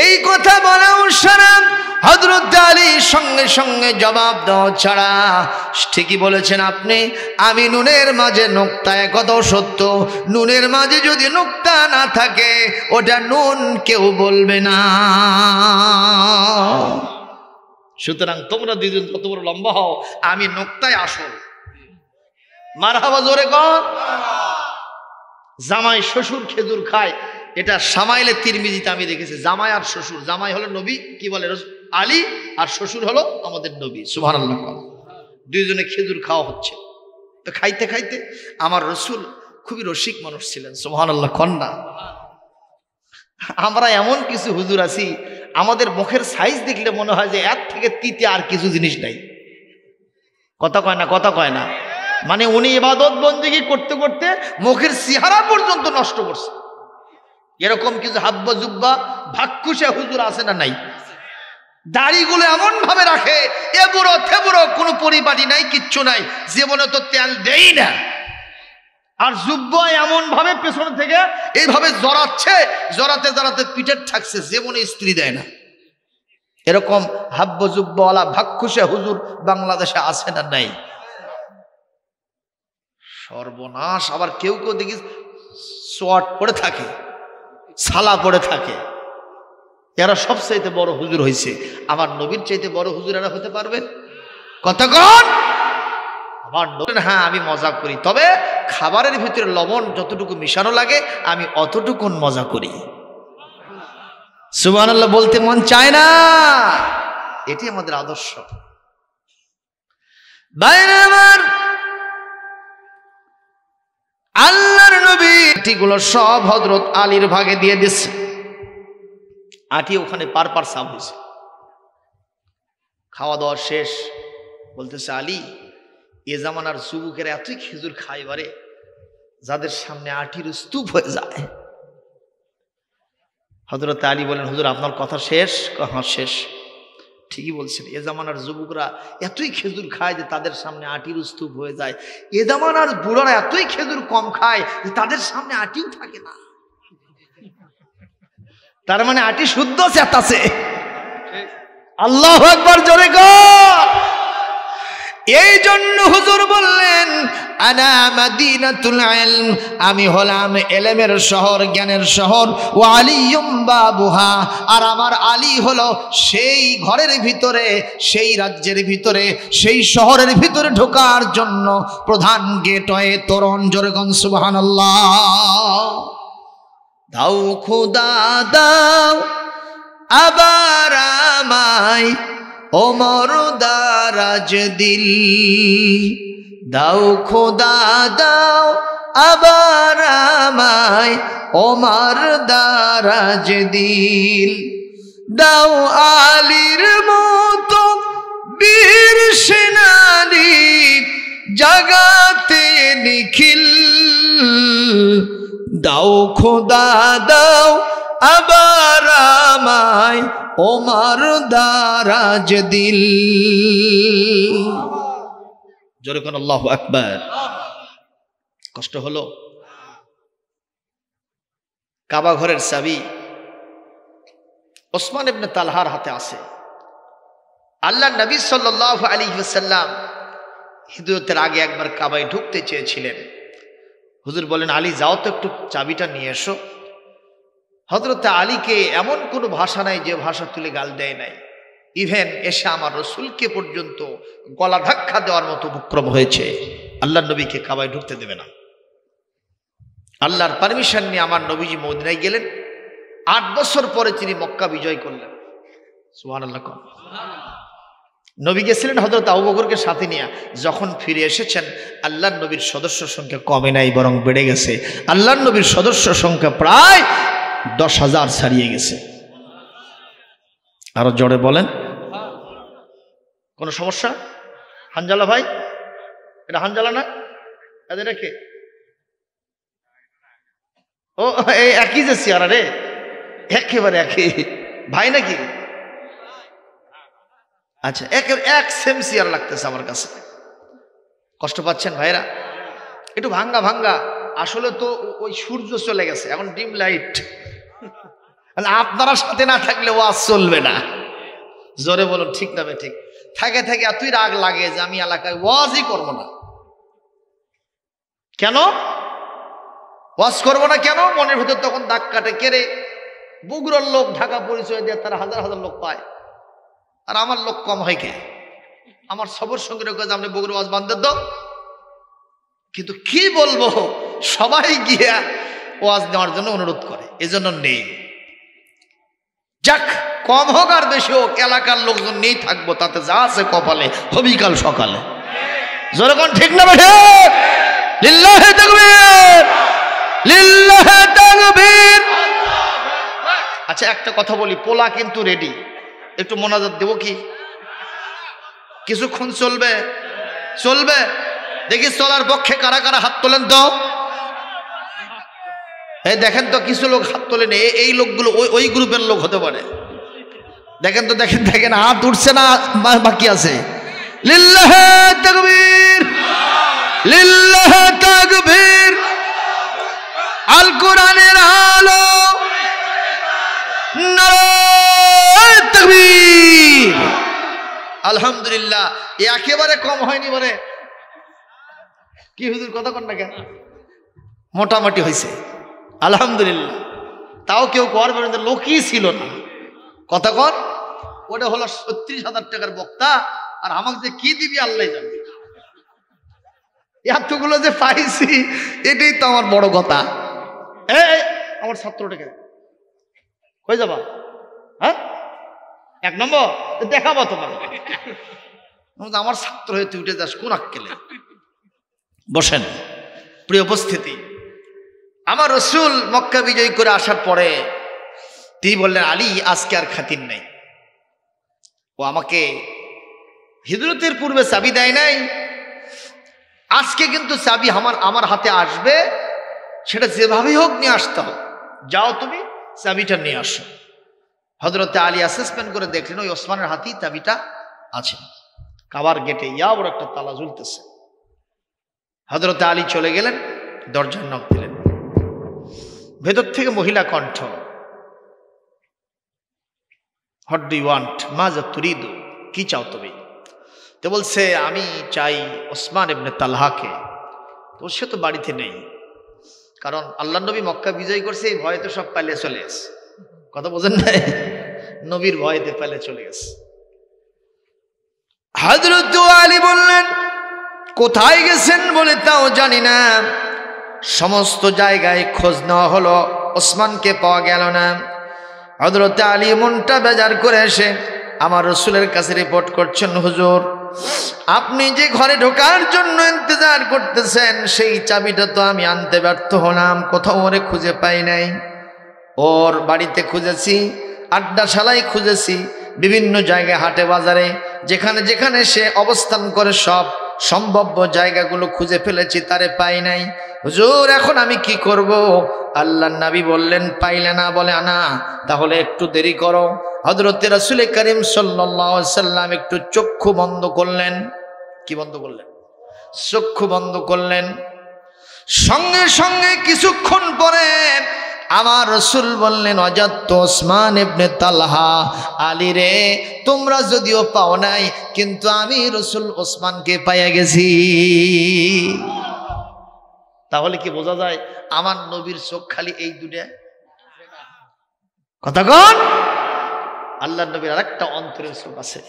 এই কথা বলাও সারা হযরত আলী সঙ্গে সঙ্গে জবাব দাও ছাড়া, ঠিকই বলেছেন আপনি, আমি নুনের মাঝে নোক্তা, একথাও সত্য। নুনের মাঝে যদি নোক্তা না থাকে ওটা নুন কেউ বলবে না। সুতরাং তোমরা দুইজন কত বড় লম্বা হও, আমি নোক্তায় আসল। মারহাবা জোরে কর। জামাই শ্বশুর খেজুর খায়, এটা সামাইলে তিরমিজিতে আমি দেখেছি। জামাই আর শ্বশুর, জামাই হলো নবী, কি বলে আলী, আর শ্বশুর হলো আমাদের নবী। সুবহানাল্লাহ। দুইজনে খেজুর খাওয়া হচ্ছে। তো খাইতে খাইতে আমার রসুল খুবই রসিক মানুষ ছিলেন। সুবহানাল্লাহ কন্যা। আমরা এমন কিছু হুজুর আছি, আমাদের মুখের সাইজ দেখলে মনে হয় যে এর থেকে তিতে আর কিছু জিনিস নাই। কথা কয় না? কথা কয় না? মানে উনি ইবাদত বন্দেগী করতে করতে মুখের চেহারা পর্যন্ত নষ্ট করছে। এরকম কিছু হাব্বা জুব্বা ভাক্ষুষা হুজুর আছে না নাই? দাড়িগুলো এমন ভাবে রাখে, এবুড়ো থেবুড়ো, কোনো পরিপাটি নাই, কিচ্ছু নাই, জীবনে তো তেল দেই না। আর জুব্বা এমন ভাবে পেছনে থেকে এইভাবে জড়াচ্ছে, জড়াতে জড়াতে পিঠের থাকছে, জীবনে স্ত্রী দেয় না। এরকম হাব্বা জুব্বাওয়ালা ভাক্ষুষা হুজুর বাংলাদেশে আছে না নাই? সর্বনাশ। আবার কেউ কেউ দেখি সোয়াট পড়ে থাকে, সালা পড়ে থাকে। এরা সবচাইতে বড় হুজুর হয়েছে। আমার নবীর চাইতে বড় হুজুর এরা হতে পারবে? কতক্ষণ আমার নবী। হ্যাঁ আমি মজা করি, তবে খাবারের ভিতরে লবণ যতটুকু মিশানো লাগে আমি অতটুকুন মজা করি। সুবহানাল্লাহ বলতে মন চায় না? এটি আমাদের আদর্শ। ভাইরা আমার, আল্লাহর নবী এটিগুলো সব হযরত আলীর ভাগে দিয়ে দিচ্ছে। আটি ওখানে পার সাফ হয়েছে। খাওয়া দাওয়া শেষ, বলতেছে আলী, এ জামানার যুবকেরা এতই খেজুর খায় বারে, যাদের সামনে আটির স্তূপ হয়ে যায়। হযরত আলী বলেন, হুজুর আপনার কথা শেষ? হ্যাঁ শেষ। ঠিকই বলছেন, এ জামানার যুবকরা এতই খেজুর খায় যে তাদের সামনে আটির স্তূপ হয়ে যায়। এ জামানার বুড়ারা এতই খেজুর কম খায় যে তাদের সামনে আটিও থাকে না। তার মানে আটি শুদ্ধ চেতাছে। আল্লাহু আকবার, জোরে গো। এই জন্য হুজুর বললেন, আনা মাদিনাতুল ইলম, আমি হলাম ইলমের শহর, জ্ঞানের শহর। ওয়া আলিয়ুম বাবুহা, আর আমার আলী হলো সেই ঘরের ভিতরে, সেই রাজ্যের ভিতরে, সেই শহরের ভিতরে ঢোকার জন্য প্রধান গেট হয়ে তোরণ। জোরে গন সুবহানাল্লাহ। দাও খোদা দাও আবার আমায় ওমর দারাজ দিল, দাও খোদা দাও আবার আমায় ওমর দারাজ দিল, দাও আলীর মতো বীর সেনানী জাগাতে নিখিল, দাও খোদা দাও আবার আমায় ওমর দারাজ দিল। জোরে কোন আল্লাহু আকবার। কষ্ট হলো? কাবা ঘরের চাবি ওসমান ইবনে তালহার হাতে আছে। আল্লাহ নবী সাল্লাল্লাহু আলাইহি ওয়াসাল্লাম হিজরতের আগে একবার কাবায় ঢুকতে চেয়েছিলেন। হুজুর বলেন, আলী যাও তো একটু চাবিটা নিয়ে এসো। হযরত আলীকে এমন কোনো ভাষা নাই যে ভাষা তুলে গাল দেয় নাই। ইভেন এসে আমার রসুলকে পর্যন্ত গলা ধাক্কা দেওয়ার মতো উপক্রম হয়েছে। আল্লাহ নবীকে কাবায় ঢুকতে দেবে না। আল্লাহর পারমিশন নিয়ে আমার নবীজি মদিনায় গেলেন। 8 বছর পরে তিনি মক্কা বিজয় করলেন। সুবহানাল্লাহ। নবী গেছিলেন হযরত আবু বকরকে সাথে নিয়ে। যখন ফিরে এসেছেন, আল্লাহর নবীর সদস্য সংখ্যা কমে নাই, বরং বেড়ে গেছে। আল্লাহর নবীর সদস্য সংখ্যা প্রায় 10,000 ছাড়িয়ে গেছে। আরো জোরে বলেন। কোন সমস্যা? হানজালা ভাই, এটা হানজালা না? এদের কে? ও এই একই যে চেয়ারা রে, একেবারে একই ভাই নাকি? আচ্ছা, এক সেম চেয়ার লাগতেছে আমার কাছে। কষ্ট পাচ্ছেন ভাইরা? একটু ভাঙ্গা ভাঙ্গা। আসলে তো ওই সূর্য চলে গেছে, এখন ডিম লাইট। আপনারা সাথে না থাকলে ওয়াজ চলবে না। জোরে বলুন ঠিক না বে ঠিক? থাকে থাকে এতই রাগ লাগে যে আমি এলাকায় ওয়াজই করবো না। কেন ওয়াজ করবো না? কেন? মনের ভিতর তখন দাগ কাটে। কেড়ে বগুড়ার লোক ঢাকা পরিচয় দিয়ে তারা হাজার হাজার লোক পায়, আর আমার লোক কম হয় কে? আমার সবর সঙ্গে আপনি বগুড়া ওয়াজ বান্ধব দাও। কিন্তু কি বলবো, সবাই গিয়া ওয়াজ নেওয়ার জন্য অনুরোধ করে, এজন্য নেই। যাক, কম হোক আর বেশি হোক, এলাকার লোকজন নেই থাকবো, তাতে যা আছে কপালে হবি কাল সকালে। যখন ঠিক না বেঠে? লিল্লাহি তাকবীর, লিল্লাহি তাকবীর। আচ্ছা, একটা কথা বলি, পোলা কিন্তু রেডি। একটু মোনাজাত দেবো কি? কিছুক্ষণ চলবে? চলবে। দেখি চলার পক্ষে কারা কারা হাত তোলেন তো। এই দেখেন তো, কিছু লোক হাত তোলেন। এই লোকগুলো ওই গ্রুপের লোক হতে পারে। দেখেন তো, দেখেন দেখেন, হাত উঠছে না, বাকি আছে। লিল্লাহি তাকবীর, লিল্লাহি তাকবীর। আল কোরআনের আলো, নারায়ে তাকবীর। আলহামদুলিল্লাহ, একেবারে কম হয়নি বলে কি হুজুর কথা কন না কেন? মোটামুটি হয়েছে আলহামদুলিল্লাহ। তাও কেউ করবে না, লোকই ছিল না। কথা কর, ওটা হলো 36,000 টাকার বক্তা, আর আমাকে যে কি দিবি আল্লাহ জানে। এতগুলো যে পাইছি এটাই তো আমার বড় কথা। এই আমার ছাত্রটাকে কই যাবা? হ্যাঁ, 1 নম্বর দেখাবো তোমার। আমার ছাত্র হয়ে তুই উঠে যাস কোন আক্কেলে? বসেন। প্রিয় উপস্থিতি, আমার রসুল মক্কা বিজয় করে আসার পরে তিনি বললেন, আলী আজকে আর খাতির নেই। ও আমাকে হিজরতের পূর্বে চাবি দেয় নাই, আজকে কিন্তু চাবি আমার হাতে আসবে, সেটা যেভাবেই হোক নিয়ে আসতে হবে। যাও তুমি চাবিটা নিয়ে আসো। হযরতে আলী অ্যাসেসমেন্ট করে দেখলেন ওই ওসমানের হাতেই চাবিটা আছে। কাবার গেটে ইয়া বড় একটা তালা ঝুলতেছে। হযরতে আলী চলে গেলেন, দরজায় নক দিলেন। ভেতর থেকে মহিলা কণ্ঠ, হোয়াট ডু ইউ ওয়ান্ট, মাজা তুরিদু, কি চাও তুমি? তো বলছে, আমি চাই ওসমান ইবনে তালহাকে। তো সে তো বাড়িতে নেই, কারণ আল্লাহ নবী মক্কা বিজয় করছে, এই ভয়ে তো সব পালিয়ে চলে গেছে। কথা বোঝেন না? নবীর ভয়েতে পালিয়ে চলে গেছে। হযরত আলী বললেন, কোথায় গেছেন বলে তাও জানি না, সমস্ত জায়গায় খোঁজ নেওয়া হলো, ওসমানকে পাওয়া গেল না। হযরত আলী মনটা বেজার করে এসে আমার রসুলের কাছে রিপোর্ট করছেন, হুজুর আপনি যে ঘরে ঢোকার জন্য ইন্তজার করতেছেন সেই চাবিটা তো আমি আনতে ব্যর্থ হলাম, কোথাও ওরে খুঁজে পাই নাই। ওর বাড়িতে খুঁজেছি, আড্ডাশালায় খুঁজেছি, বিভিন্ন জায়গায় হাটে বাজারে যেখানে যেখানে সে অবস্থান করে সব সম্ভাব্য জায়গাগুলো খুঁজে ফেলেছি, তারে পাই নাই। হুজুর এখন আমি কি করব? আল্লাহর নবী বললেন, পাইলে না বলে আনা, তাহলে একটু দেরি করো। হযরতে রাসূল করিম সাল্লাল্লাহু আলাইহি সাল্লাম একটু চক্ষু বন্ধ করলেন। কি বন্ধ করলেন? চক্ষু বন্ধ করলেন। সঙ্গে সঙ্গে কিছুক্ষণ পরে আমার রসুল বললেন, অজাত ওসমান ইবনে তালহা, আলী রে তোমরা যদিও পাও নাই, কিন্তু আমি রসুল ওসমানকে পাইয়া গেছি। তাহলে কি বোঝা যায় আমার নবীর চোখ খালি এই দুনিয়া? কথা কন, আল্লাহর নবীর আরেকটা অন্তরের চোখ আছে।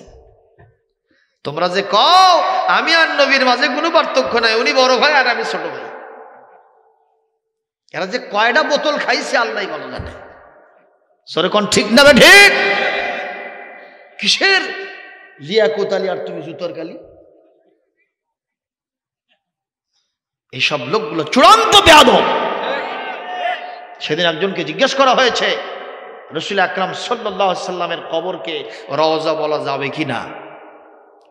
তোমরা যে কও আমি আর নবীর মাঝে কোনো পার্থক্য নাই, উনি বড় ভাই আর আমি ছোট ভাই, এরা যে কয়টা বোতল খাইছে আল্লাহ ভালো জানে। সরে কোন ঠিক না? ঠিক। কিসের লিয়াকত আলী আর তুমি জুতোর কালি? এইসব লোকগুলো চূড়ান্ত বেয়াদব। সেদিন একজনকে জিজ্ঞেস করা হয়েছে, রাসূল আকরাম সাল্লাল্লাহু আলাইহি সাল্লামের কবরকে রওজা বলা যাবে কিনা?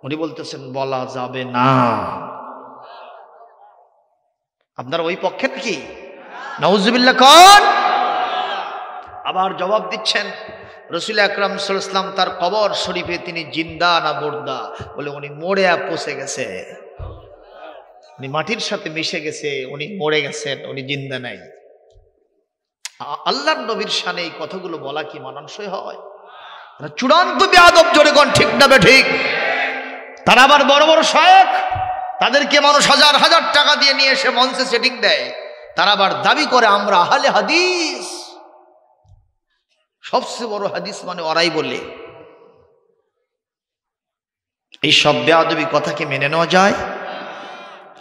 উনি বলতেছেন বলা যাবে না। আপনার ওই পক্ষের কি? নাউজুবিল্লাহ কোন? আবার জবাব দিচ্ছেন, রাসূল আকরাম সাল্লাল্লাহু আলাইহি ওয়াসাল্লাম তার কবর শরীফে তিনি জিন্দা না মুর্দা? বলে উনি মরে পচে গেছে, উনি মাটির সাথে মিশে গেছে, উনি মরে গেছেন, উনি জিন্দা নাই। আল্লাহর নবীর শানে এই কথাগুলো বলা কি মানানসই হয়? চূড়ান্ত বেয়াদব। জোরে কোন ঠিক না? ঠিক। তারা আবার বড় বড় শায়েখ, তাদেরকে মানুষ হাজার হাজার টাকা দিয়ে নিয়ে এসে মঞ্চে সেটিং দেয়, তারা আবার দাবি করে আমরা আহলে হাদিস। সবচেয়ে বড় হাদিস মানে ওরাই বলে। এই সব বেয়াদবি কথাকে মেনে নেওয়া যায়?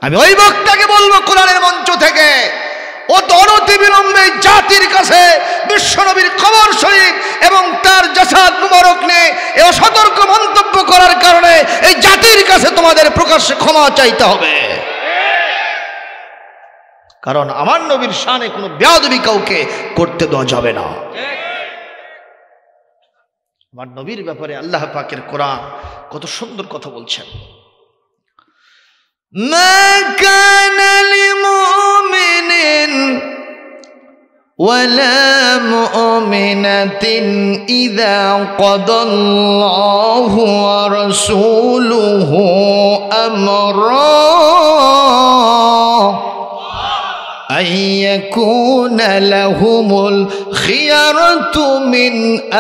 আমি ওই বক্তাকে বলবো কোরআনের মঞ্চ থেকে, ও অনতি বিলম্বে জাতির কাছে বিশ্বনবীর কবর শরীফ এবং তার জাসাদ মুবারক নিয়ে এই সতর্ক মন্তব্য করার কারণে এই জাতির কাছে তোমাদের প্রকাশ্যে ক্ষমা চাইতে হবে। কারণ আমার নবীর শানে কোনো বেয়াদবি কাউকে করতে দেওয়া যাবে না। আমার নবীর ব্যাপারে আল্লাহ পাকের কোরআন কত সুন্দর কথা বলছেন। মা কানা লিমুমিনিন ওয়ালা মুমিনাতিন ইযা কাদাল্লাহু ওয়া রাসূলুহু আমরা أن يكون لهم الخيرة من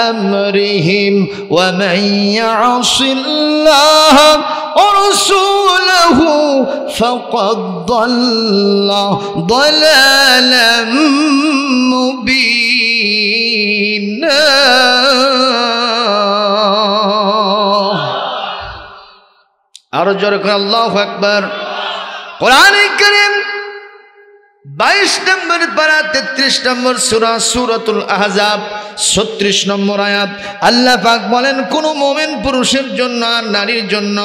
أمرهم ومن يعص الله ورسوله فقد ضل ضلالا مبينا أرجوك الله أكبر কোরআনে কারীম 22 নম্বর পারা 33 নম্বর সূরা সূরাতুল আহজাব 36 নম্বর আয়াত আল্লাহ পাক বলেন কোন মুমিন পুরুষের জন্য আর নারীর জন্য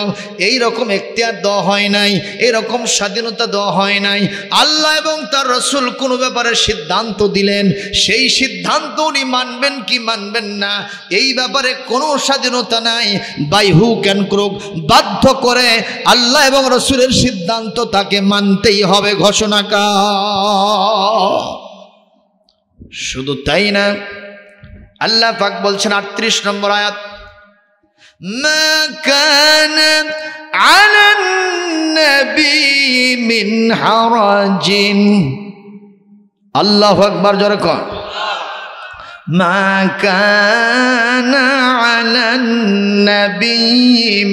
এই রকম এখতিয়ার দেওয়া হয় নাই, এই রকম স্বাধীনতা দেওয়া হয় নাই। আল্লাহ এবং তার রাসূল কোন ব্যাপারে সিদ্ধান্ত দিলেন, সেই সিদ্ধান্ত উনি মানবেন কি মানবেন না এই ব্যাপারে কোনো স্বাধীনতা নাই। বাই হুক অ্যান্ড ক্রুক বাধ্য করে আল্লাহ এবং রাসূলের সিদ্ধান্ত তাকে মানতেই হবে ঘোষণাকার। শুধু তাই না, আল্লাহ পাক বলছেন 38 নম্বর আয়াত মা কানা আলান নবী মিন হারাজিন। আল্লাহু আকবার, জোরে কর। মা কানা আলান নবী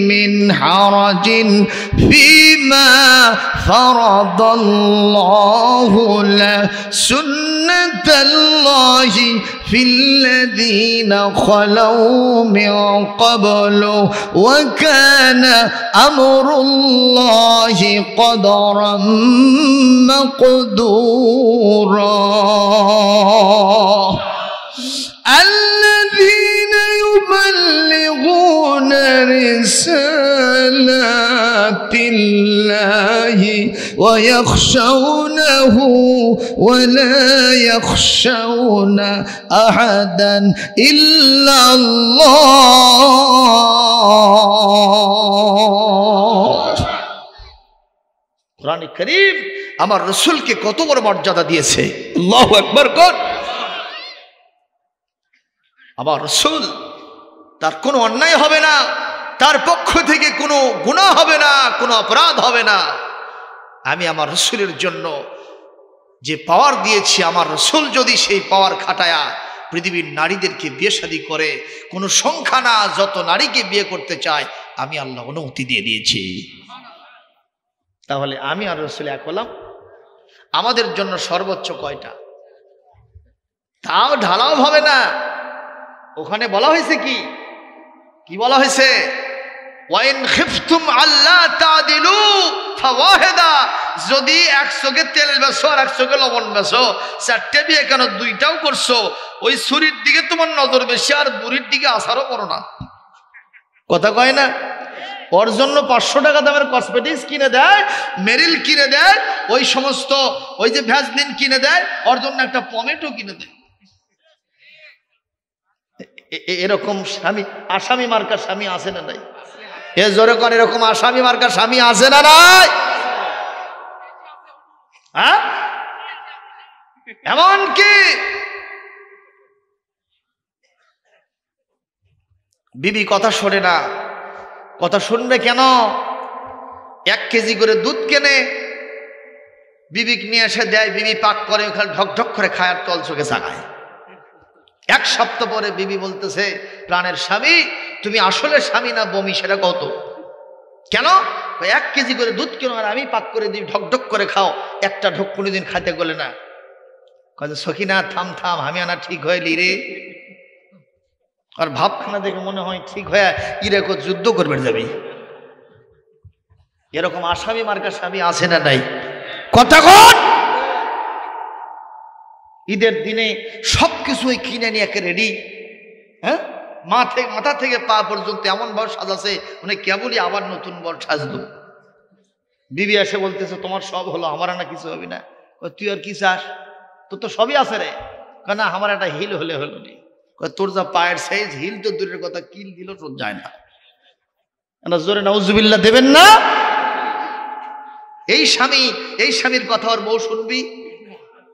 মিন হারাজিন ফিমা ফারাদাল্লাহু লা সুন্নাতাল্লাহি ফিল্লাযীনা খালাউ মিন ক্বাবলু ওয়া কানা আমরুল্লাহি কদরাম মাকদুরা। الذين يبلغون رسالات الله ويخشونه ولا يخشون أحدا إلا الله। কুরআন কারীম আমার রাসূলকে কত বড় মর্যাদা দিয়েছে। আল্লাহু আকবার কর। আমার রাসূল, তার কোনো অন্যায় হবে না, তার পক্ষ থেকে কোনো গুনাহ হবে না, কোনো অপরাধ হবে না। আমি আমার রাসূলের জন্য যে পাওয়ার দিয়েছি, আমার রাসূল যদি সেই পাওয়ার খাটায়া পৃথিবীর নারীদেরকে বিয়ে শাদী করে, কোনো সংখ্যা না, যত নারীকে বিয়ে করতে চায় আমি আল্লাহ অনুমতি দিয়ে দিয়েছি। তাহলে আমি আর রাসূল এক হলাম। আমাদের জন্য সর্বোচ্চ কয়টা? তাও ঢালাও হবে না। ওখানে বলা হয়েছে কি কি বলা হয়েছে? ওয়াইন খিফতুম আল্লা তাদিলু ফাওয়াহিদা। যদি 100 কে তেল বেচো আর 100 কে লবণ বেচো, 4টে বিয়ে কেন 2টাও করছো, ওই ছুরির দিকে তোমার নজর বেশি আর বুড়ির দিকে আসারও করো না। কথা কয় না? ওর জন্য 500 টাকা দামের কসমেটিক্স কিনে দেয়, মেরিল কিনে দেয়, ওই সমস্ত ওই যে ভ্যাসলিন কিনে দেয়, ওর জন্য একটা পমেটো কিনে দেয়। এরকম স্বামী, আসামি মার্কা স্বামী আছে না নাই? এ জোরে কর, এরকম আসামি মার্কা স্বামী আছে না নাই? হ্যাঁ, এমনকি বিবি কথা শোনে না। কথা শুনবে কেন? 1 কেজি করে দুধ কেনে, বিবিক নিয়ে এসে দেয়, বিবি পাক করে, ওখানে ঢকঢক করে খায় আর তল চোখে চাগায়। 1 সপ্তাহ পরে বিবি বলতেছে, প্রাণের স্বামী তুমি আসলে স্বামী না বমি সেটা কত? কেন? 1 কেজি করে দুধ কেন আর আমি পাক করে দিই, ঢকঢক করে খাও, একটা ঢোক কোনোদিন খাইতে গেলে না। কয়ে সখিনা থাম থাম, আমি আনা ঠিক হইলি রে। আর ভাবখানা দেখে মনে হয় ঠিক হয়ে ইরাক যুদ্ধ করবে যাবি। এরকম আসামি মার্কা স্বামী আছে না নাই? কথা কন। ঈদের দিনে সবকিছু কিনে নিয়ে একে রেডি, হ্যাঁ, মাথা থেকে পা পর্যন্ত এমন ভাবে সাজাছে মানে কেবলই আবার নতুন বর সাজলো। বিবি এসে বলতেছে তোমার সব হলো, আমার না কিছু হবে না। তুই আর কি চাস? তোর তো সবই আছে রে। কেন? আমার একটা হিল হলে হলো নি। তোর যা পায়ের সাইজ, হিল তো দূরের কথা, কিল দিল তোর যায় না। জোরে নাউজুবিল্লাহ দেবেন না। এই স্বামীর কথা ওর বউ শুনবি?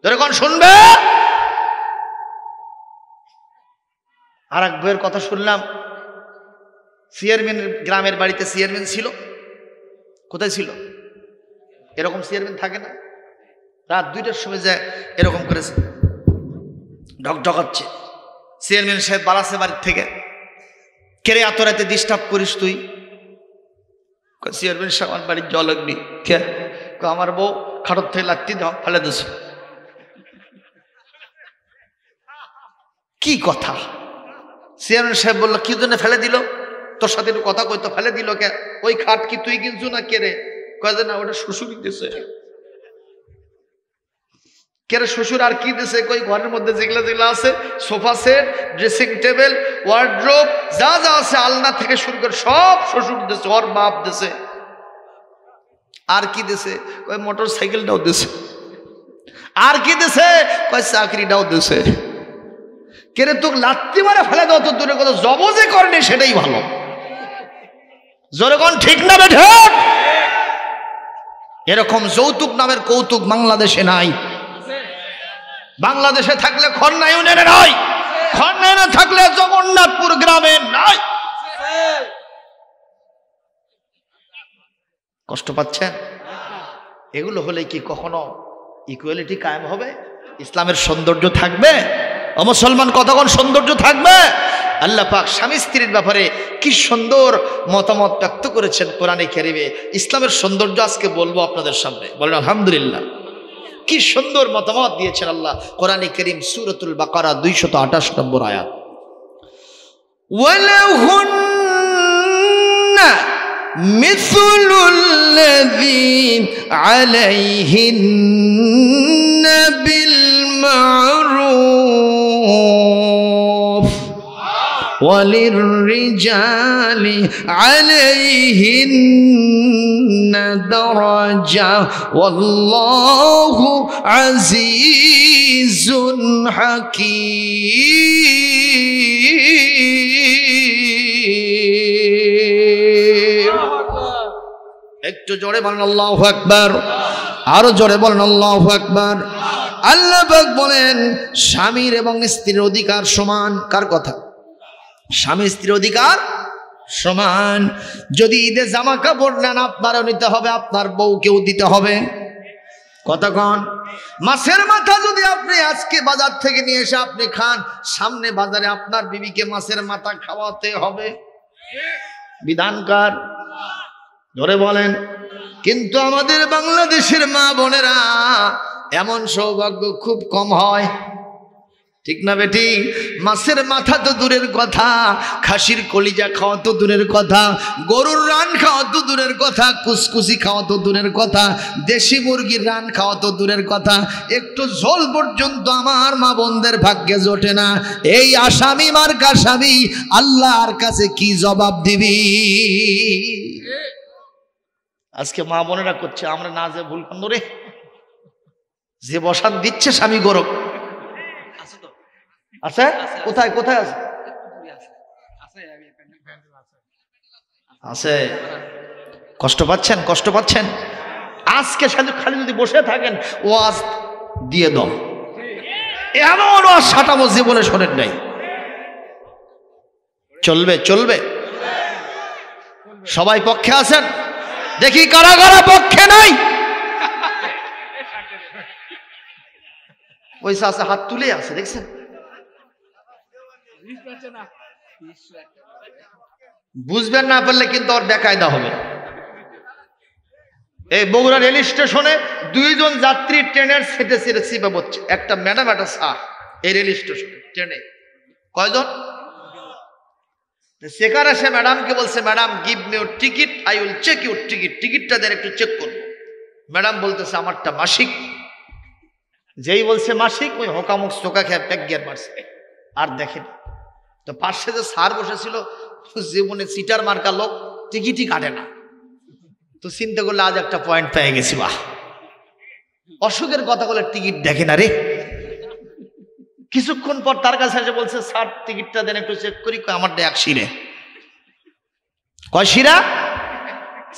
যখন শুনবে। আর এক বইয়ের কথা শুনলাম, চেয়ারম্যান, গ্রামের বাড়িতে চেয়ারম্যান ছিল। কোথায় ছিল? এরকম চেয়ারম্যান থাকে না? রাত 2টার সময় যায় এরকম করেছে, ঢকঢকাচ্ছে। চেয়ারম্যান সাহেব বাড়াছে বাড়ির থেকে, কেড়ে এত রাতে ডিস্টার্ব করিস তুই? চেয়ারম্যান সাহেব আমার বাড়ির জল লাগবি। কে? আমার বউ খাটর থেকে লাত্তি দাও ফেলে দিস। কি কথা? চেয়ারম্যান সাহেব বললো কি জন্য ফেলে দিল? তোর সাথে একটু কথা কইতো, ফেলে দিল কে? ওই খাট কি তুই কিনছু না কে রে? কয় যে না ওটা শ্বশুরই দিছে। কেরে শ্বশুর আর কি দিছে? কই ঘরের মধ্যে যেগুলা যেগুলা আছে, sofa set, dressing table, wardrobe, যা যা আছে আলনা থেকে শুরু করে সব শ্বশুর দিছে, ওর বাপ দিছে। আর কি দিছে? কই মোটর সাইকেলটাও দিছে। আর কি দিছে? কই চাকরিটাও দিছে। কেরে তোকে লাত্তি মারে ফেলে দাও তো দূরে কথা, জব যে করেনি সেটাই ভালো। জনগণ ঠিক না বেঠে? এরকম যৌতুক নামের কৌতুক বাংলাদেশে নাই। বাংলাদেশে থাকলে খন্না ইউনিয়নে নাই, খন্না ইউনিয়নে থাকলে জগন্নাথপুর গ্রামে নাই। কষ্ট পাচ্ছেন? এগুলো হলে কি কখনো ইকুয়ালিটি কায়েম হবে? ইসলামের সৌন্দর্য থাকবে? ও মুসলমান কতক্ষণ সৌন্দর্য থাকবে? আল্লাহ পাক স্বামী স্ত্রীর ব্যাপারে কি সুন্দর মতামত ব্যক্ত করেছেন কোরআনে কারিমে। ইসলামের সৌন্দর্য আজকে বলবো আপনাদের সামনে, বলেন আলহামদুলিল্লাহ। কি সুন্দর মতামত দিয়েছেন আল্লাহ কোরআনে কারিম সূরাতুল বাকারা 228 নম্বর আয়াত। ওয়ালাহুন্না মিসলুল্লাযী আলাইহিন্না বিল মা'রুফ وللرجال عليهن درجة والله عزيز حكيم। একটু জোরে বলেন আল্লাহু আকবার, আরো জোরে বলেন আল্লাহু আকবার। আল্লাহ পাক বলেন স্বামীর এবং স্ত্রীর অধিকার সমান। কার কথা? স্বামী স্ত্রীর অধিকার সমান। যদি ঈদে জামা কাপড় নেন আপনারও নিতে হবে, আপনার বউকেও দিতে হবে। কতক্ষণ? মাছের মাথা যদি আপনি আজকে বাজার থেকে নিয়ে এসে আপনি খান, সামনে বাজারে আপনার বিবিকে মাছের মাথা খাওয়াতে হবে। বিধানকার, ধরে বলেন। কিন্তু আমাদের বাংলাদেশের মা বোনেরা এমন সৌভাগ্য খুব কম হয়, ঠিক না বেটি? মাছের মাথা তো দূরের কথা, খাসির কলিজা খাওয়া তো দূরের কথা, গরুর রান খাওয়া তো দূরের কথা, কুসকুসি খাওয়া তো দূরের কথা, দেশি মুরগির রান খাওয়া তো দূরের কথা, একটু ঝোল পর্যন্ত আমার মা বোনদের ভাগ্যে জোটে না। এই আসামি মার্কা স্বামী আল্লাহর কাছে কি জবাব দিবি? আজকে মা বোনেরা করছে, আমরা না যে ভুল করব রে, যে বসান দিচ্ছে স্বামী গরম আছে। কোথায় কোথায় আছে? আছে। কষ্ট পাচ্ছেন? কষ্ট পাচ্ছেন? আজকে খালি যদি বসে থাকেন ওয়াজ দিয়ে দাও, এমন ওয়াজ সাটাবো জীবনে শোনেন নাই। চলবে? চলবে? সবাই পক্ষে আছেন? দেখি কারা কারা পক্ষে নাই। ওই আছে হাত তুলে আছে, দেখছেন? বুঝবেন না পারলে কিন্তু ওর বেকায়দা হবে। এই বগুড়া রেল স্টেশনে দুইজন যাত্রী ট্রেনের সেটে সেটে চিপে পড়ছে, একটা ম্যাডাম একটা স্যার। এই রেল স্টেশনে ট্রেনে কয়জন? সেখানে এসে ম্যাডামকে বলছে, madam give me your ticket, I will check your ticket. টিকিটটা দেন একটু চেক করবো। ম্যাডাম বলতেছে আমারটা মাসিক। যেই বলছে মাসিক, ওই হোকামুখ চোকা খেয়ে প্যাক গিয়ার মারছে আর দেখেন। তো পাশে যে স্যার বসেছিল, জীবনে সিটার মার্কা লোক, টিকিটই কাটে না। তো চিন্তা করলে আজ একটা পয়েন্ট পেয়ে গেছি। বাহ, অসুখের কথা বলে টিকিট দেখে না রে। কিছুক্ষণ পর তার কাছে এসে বলছে, স্যার টিকিটটা দেন একটু চেক করি। আমারটা এক শিরে। কয় শিরা?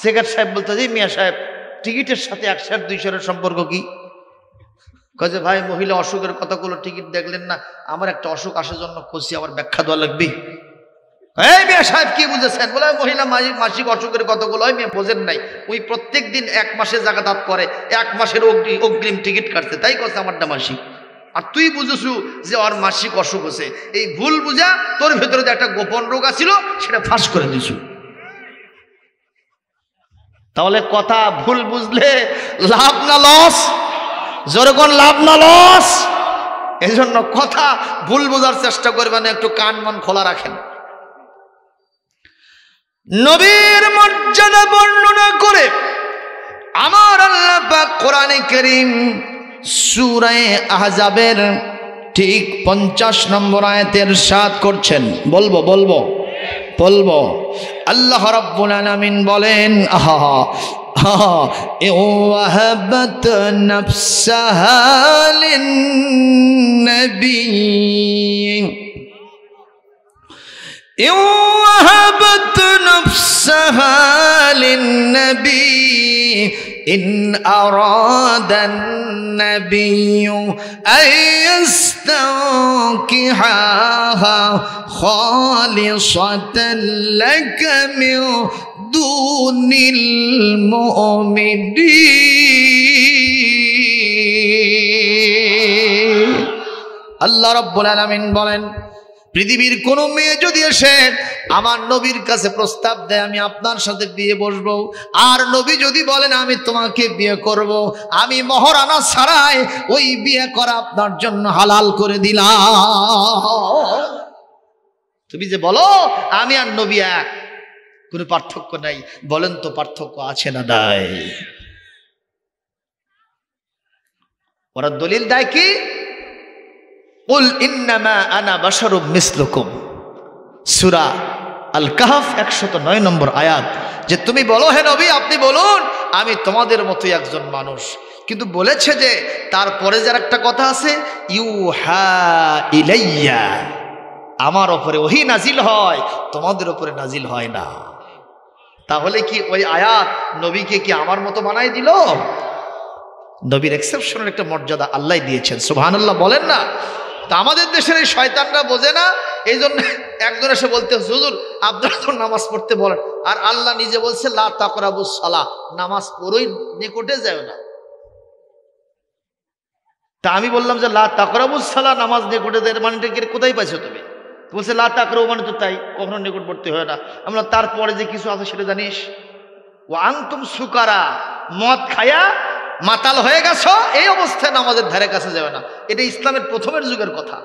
সেক্রেটারি সাহেব বলতে যে মিয়া সাহেব টিকিটের সাথে 100 200 সম্পর্ক কি? কয়ে ভাই মহিলা অসুখের কথাগুলো টিকিট দেখলেন না, আমার একটা অসুখ আসার জন্য খুশি, আবার ব্যাখ্যা দেওয়া লাগবে। এই মিয়া সাহেব কি বুঝেছেন? বলে মহিলা মাসিক অসুখের কথাগুলো হয় মেয়ে বোঝেন নাই, ওই প্রত্যেক দিন 1 মাসে জাকাত করে, 1 মাসের অগ্রিম টিকিট কাটছে, তাই কথা আমারটা মাসিক। আর তুই বুঝেছু যে ওর মাসিক অসুখ হচ্ছে। এই ভুল বুঝা তোর ভেতরে যে একটা গোপন রোগ আছিল সেটা ফাঁস করে দিছু। তাহলে কথা ভুল বুঝলে লাভ না লস? যেরকম লাভ না লস। এই জন্য কথা ভুল বোঝার চেষ্টা করবেন, একটু কান মন খোলা রাখেন। নবীর মর্যাদা বর্ণনা করে কোরআনে কারীম সূরা আহজাবের ঠিক 50 নম্বর আয়াতের ইরশাদ করছেন। বলবো আল্লাহ রাব্বুল আলামিন বলেন, ওয়াহাবাত নাফসাহা লিন-নবী وهبت نفسها للنبي إن أراد النبي أن يستنكحها خالصة لك من دون المؤمنين الله رب العالمين বলেন, পৃথিবীর কোন মেয়ে যদি এসে আমার নবীর কাছে প্রস্তাব দেয় আমি আপনার সাথে বিয়ে বসবো, আর নবী যদি বলেন আমি তোমাকে বিয়ে করব, আমি মহরানা ছাড়াই ওই বিয়ে করা আপনার জন্য হালাল করে দিলাম। তুমি যে বলো আমি আর নবী এক, কোনো পার্থক্য নাই, বলেন তো পার্থক্য আছে না নাই? ওরা দলিল দেয় কি, কুল ইন্নামা আনা বাশারুম মিসলুকুম, সূরা আল কাহফ 109 নম্বর আয়াত, যে তুমি বলো হে নবী আপনি বলুন আমি তোমাদের মতোই একজন মানুষ। কিন্তু বলেছে যে তারপরে যার একটা কথা আছে, ইউহা ইলাইয়া, আমার উপরে ওহী নাজিল হয়, তোমাদের উপরে নাজিল হয় না। তাহলে কি ওই আয়াত নবীকে কি আমার মতো বানাই দিল? নবীর এক্সেপশনের একটা মর্যাদা আল্লাহ দিয়েছেন, সুবহানাল্লাহ বলেন না? তা আমাদের দেশের এই শয়তানরা বোঝে না, এই জন্য একজন এসে বলতে, হুজুর আপনারা তো নামাজ পড়তে বলেন, আর আল্লাহ নিজে বলছে লা তাকরাবুস সালাহ, নামাজ পড়োই নিকটে যায় না। তা আমি বললাম যে লা তাকরাবুস সালাহ, নামাজ নিকটে যায় মানেটা কি, কোথায় পাইছো তুমি? বলছে লা তাকরাবু মানে তো তাই, কখনো নিকটবর্তী হয় না। আমরা তারপরে যে কিছু আছে সেটা জানিস, ওয়া আনতুম সুকারা, মদ খায়া মাতাল হয়ে গেছো, এই অবস্থায় নামাজের ধারে কাছে যাবে না। এটা ইসলামের প্রথমের যুগের কথা,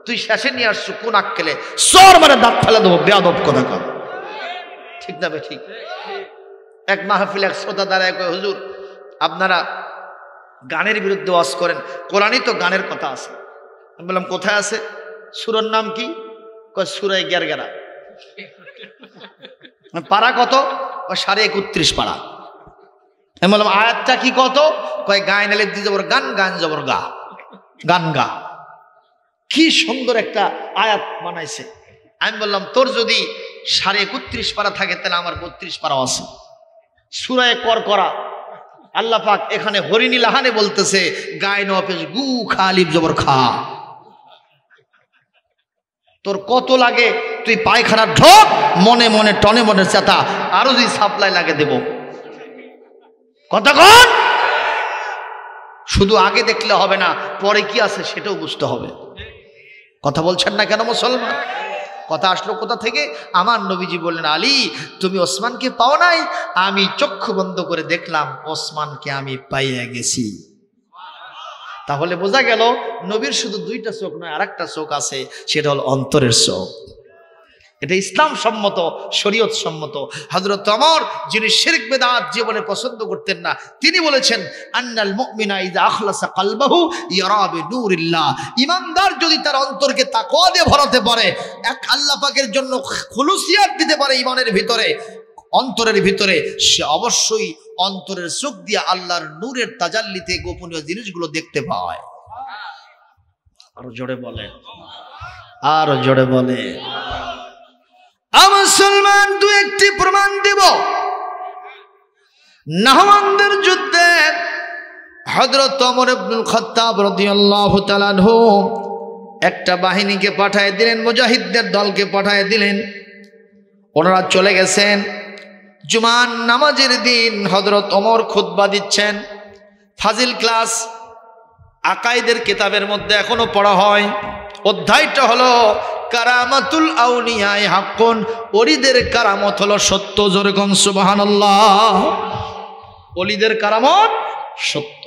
তুই শেষে নিয়ে আসছো কোন আক্কেলে, সর মানে দাঁত ফেলে দেবো, বেয়াদব কথা কর, ঠিক না? ঠিক। এক মাহফিল এক শ্রোতা দাঁড়ায় কয়, হুজুর আপনারা গানের বিরুদ্ধে ওয়াজ করেন, কোরআনই তো গানের কথা আছে। আমি বললাম কোথায় আছে? সূরার নাম কি? কয় সূরা গেরগেরা। পারা কত? 31.5 পারা। আমি বললাম আয়াতটা কি কত? কয় গায়ে নালে দি জবর গান, গান জবর গা, গান গা। কি সুন্দর একটা আয়াত বানাইছে। আমি বললাম তোর যদি 31.5 পারা থাকে তাহলে আমার 32 পারা আছে। সূরা করকরা আল্লাহ পাক এখানে হরিণী লাহানে বলতেছে গায়ে নফেস গু খা আলিফ জবর খা। তোর কত লাগে তুই পায়খানার ঢোক, মনে মনে টনে মনে চেতা, আরো যদি সাপ্লাই লাগে দেব। কতক্ষণ? শুধু আগে দেখলে হবে না, পরে কি আছে সেটাও বুঝতে হবে। কথা বলছেন না কেন মুসলমান? কথা আসলো কোথা থেকে? আমার নবীজি বললেন, আলী তুমি ওসমানকে পাও নাই, আমি চক্ষু বন্ধ করে দেখলাম ওসমানকে আমি পাইয়া গেছি। তাহলে বোঝা গেল নবীর শুধু 2টা চোখ নয়, আরেকটা চোখ আছে, সেটা হল অন্তরের চোখ। এটা ইসলাম সম্মত, শরীয়ত সম্মত। হযরত ওমর যিনি শিরক বিদআত জীবনে পছন্দ করতেন না, তিনি বলেছেন আন্নাল মুমিনা ইযা আখলাসা কলবাহু ইয়ারা বিনূরিল্লাহ, ঈমানদার যদি তার অন্তরকে তাকওয়া দিয়ে ভরাতে পারে, এক আল্লাহ পাকের জন্য খুলুসিয়াত দিতে পারে ঈমানের ভিতরে, অন্তরের ভিতরে, সে অবশ্যই অন্তরের চোখ দিয়ে আল্লাহর নূরের তাজাল্লিতে গোপনীয় জিনিসগুলো দেখতে পায়। আরো জোরে বলে, আরো জোরে বলে। মুসলমান 2-1টি প্রমাণ দেব। নাহওয়ানদের যুদ্ধে হযরত ওমর ইবনুল খাত্তাব রাদিয়াল্লাহু তাআলা আনহু একটা বাহিনীকে পাঠিয়ে দিলেন, মুজাহিদদের দলকে পাঠিয়ে দিলেন। ওনারা চলে গেছেন। জুমার নামাজের দিন হযরত ওমর খুতবা দিচ্ছেন। ফাজিল ক্লাস আকাইদের কিতাবের মধ্যে এখনো পড়া হয়। অধ্যায়টা হলো কারামাতুল আউলিয়ায়ে হাক্কুন, ওলিদের কারামত হলো সত্য। জোরে কোন সুবহানাল্লাহ। ওলিদের কারামত সত্য।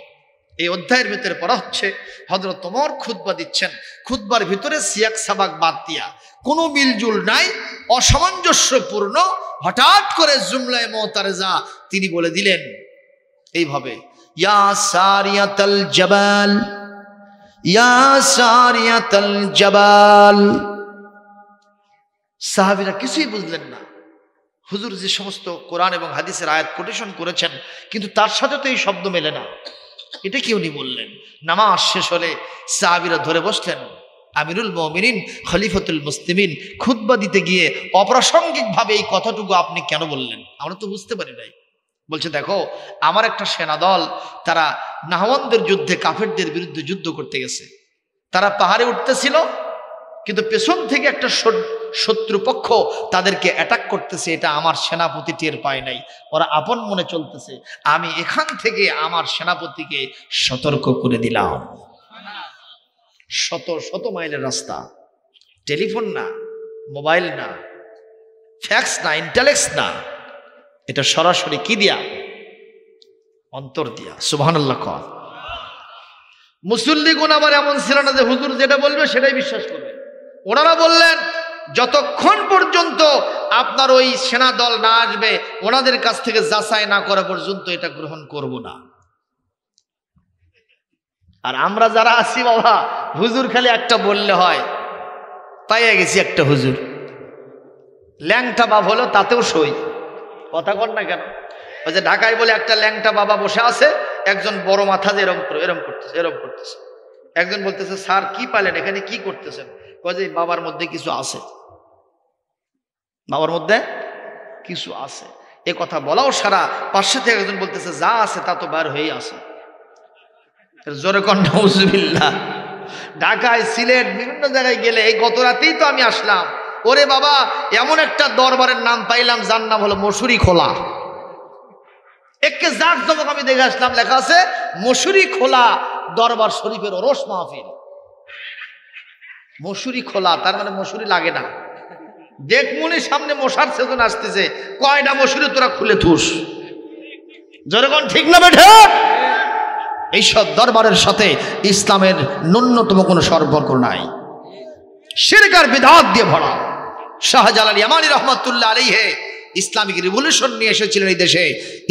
এই অধ্যায়ের ভিতরে পড়া হচ্ছে। হযরত ওমর খুতবা দিচ্ছেন। খুতবার ভিতরে সিয়াক সাবাক বাদ দিয়া, কোনো মিলজুল নাই, অসামঞ্জস্যপূর্ণ। হঠাৎ করে জুমলায়ে মুতারেজা তিনি বলে দিলেন এইভাবে, ইয়া সারিয়াতাল জাবাল, ইয়া সারিয়াতাল জাবাল। সাহাবীরা কিছুই বুঝলেন না। হুজুর যে সমস্ত কোরআন এবং হাদিসের আয়াত কোটেশন করেছেন, কিন্তু তার সাথে তো এই শব্দ মেলে না। এটা কি উনি বললেন? নামাজ শেষ হলে সাহাবীরা ধরে বসলেন। আমিরুল মুমিনিন খলিফাতুল মুসলিমিন খুতবা দিতে গিয়ে অপ্রাসঙ্গিকভাবে এই কথাটুকু আপনি কেন বললেন? আমরা তো বুঝতে পারি নাই। বলছে, দেখো, আমার একটা সেনা দল, তারা নাহওয়ানদের যুদ্ধে কাফেরদের বিরুদ্ধে যুদ্ধ করতে গেছে। তারা পাহাড়ে উঠতেছিল, কিন্তু পেছন থেকে একটা শত্রুপক্ষ তাদেরকে অ্যাটাক করতেছে। এটা আমার সেনাপতি টের পায় নাই, ওরা আপন মনে চলতেছে। আমি এখান থেকে আমার সেনাপতিকে সতর্ক করে দিলাম। শত শত মাইলের রাস্তা, টেলিফোন না, মোবাইল না, ফ্যাক্স না, ইন্টারনেট না, এটা সরাসরি কি দিয়া? অন্তর দিয়া। সুবহানাল্লাহ। মুসল্লিগুন আবার এমন ছিল না যে হুজুর যেটা বলবে সেটাই বিশ্বাস করবে। ওনারা বললেন, যতক্ষণ পর্যন্ত আপনার ওই সেনা দল না আসবে, ওনাদের কাছ থেকে যাচাই না করা পর্যন্ত এটা গ্রহণ করব না। আর আমরা যারা আছি বাবা, হুজুর খালি একটা বললে হয়, পাইয়া গেছি একটা হুজুর, ল্যাংটা বাপ হলো তাতেও সই। কথা কর না কেন? ওই যে ঢাকায় বলে একটা ল্যাংটা বাবা বসে আছে, একজন বড় মাথা যে এরম করতেছে, এরম করতেছে। একজন বলতেছে, স্যার কি পালেন, এখানে কি করতেছেন? যে বাবার মধ্যে কিছু আছে, বাবার মধ্যে কিছু আছে। এ কথা বলাও সারা, পাশে থেকে একজন বলতেছে, যা আছে তা তো বার হয়েই আছে। জোরে কর নাউজুবিল্লাহ। ঢাকায়, সিলেট, বিভিন্ন জায়গায় গেলে, এই গত রাতেই তো আমি আসলাম, ওরে বাবা, এমন একটা দরবারের নাম পাইলাম যার নাম হলো মশুরি খোলা। একে জাক জমক আমি দেখে আসলাম, লেখা আছে মশুরি খোলা দরবার শরীফের ওরস মাহফিল। মশুরি খোলা, তার মানে মশুরি লাগে না। দেখ মনে সামনে মশার সেজন আসতেছে, কয়টা মশুরি তোরা খুলে থুস। যেরকম ঠিক না বেঠে? এইসব দরবারের সাথে ইসলামের ন্যূনতম কোনো সম্পর্ক নাই, শিরক আর বিদআত দিয়ে ভরা। শাহজালাল ইয়ামানী রহমাতুল্লাহ আলাইহি ইসলামিক রিভলিউশন নিয়ে এসেছিলেন এই দেশে।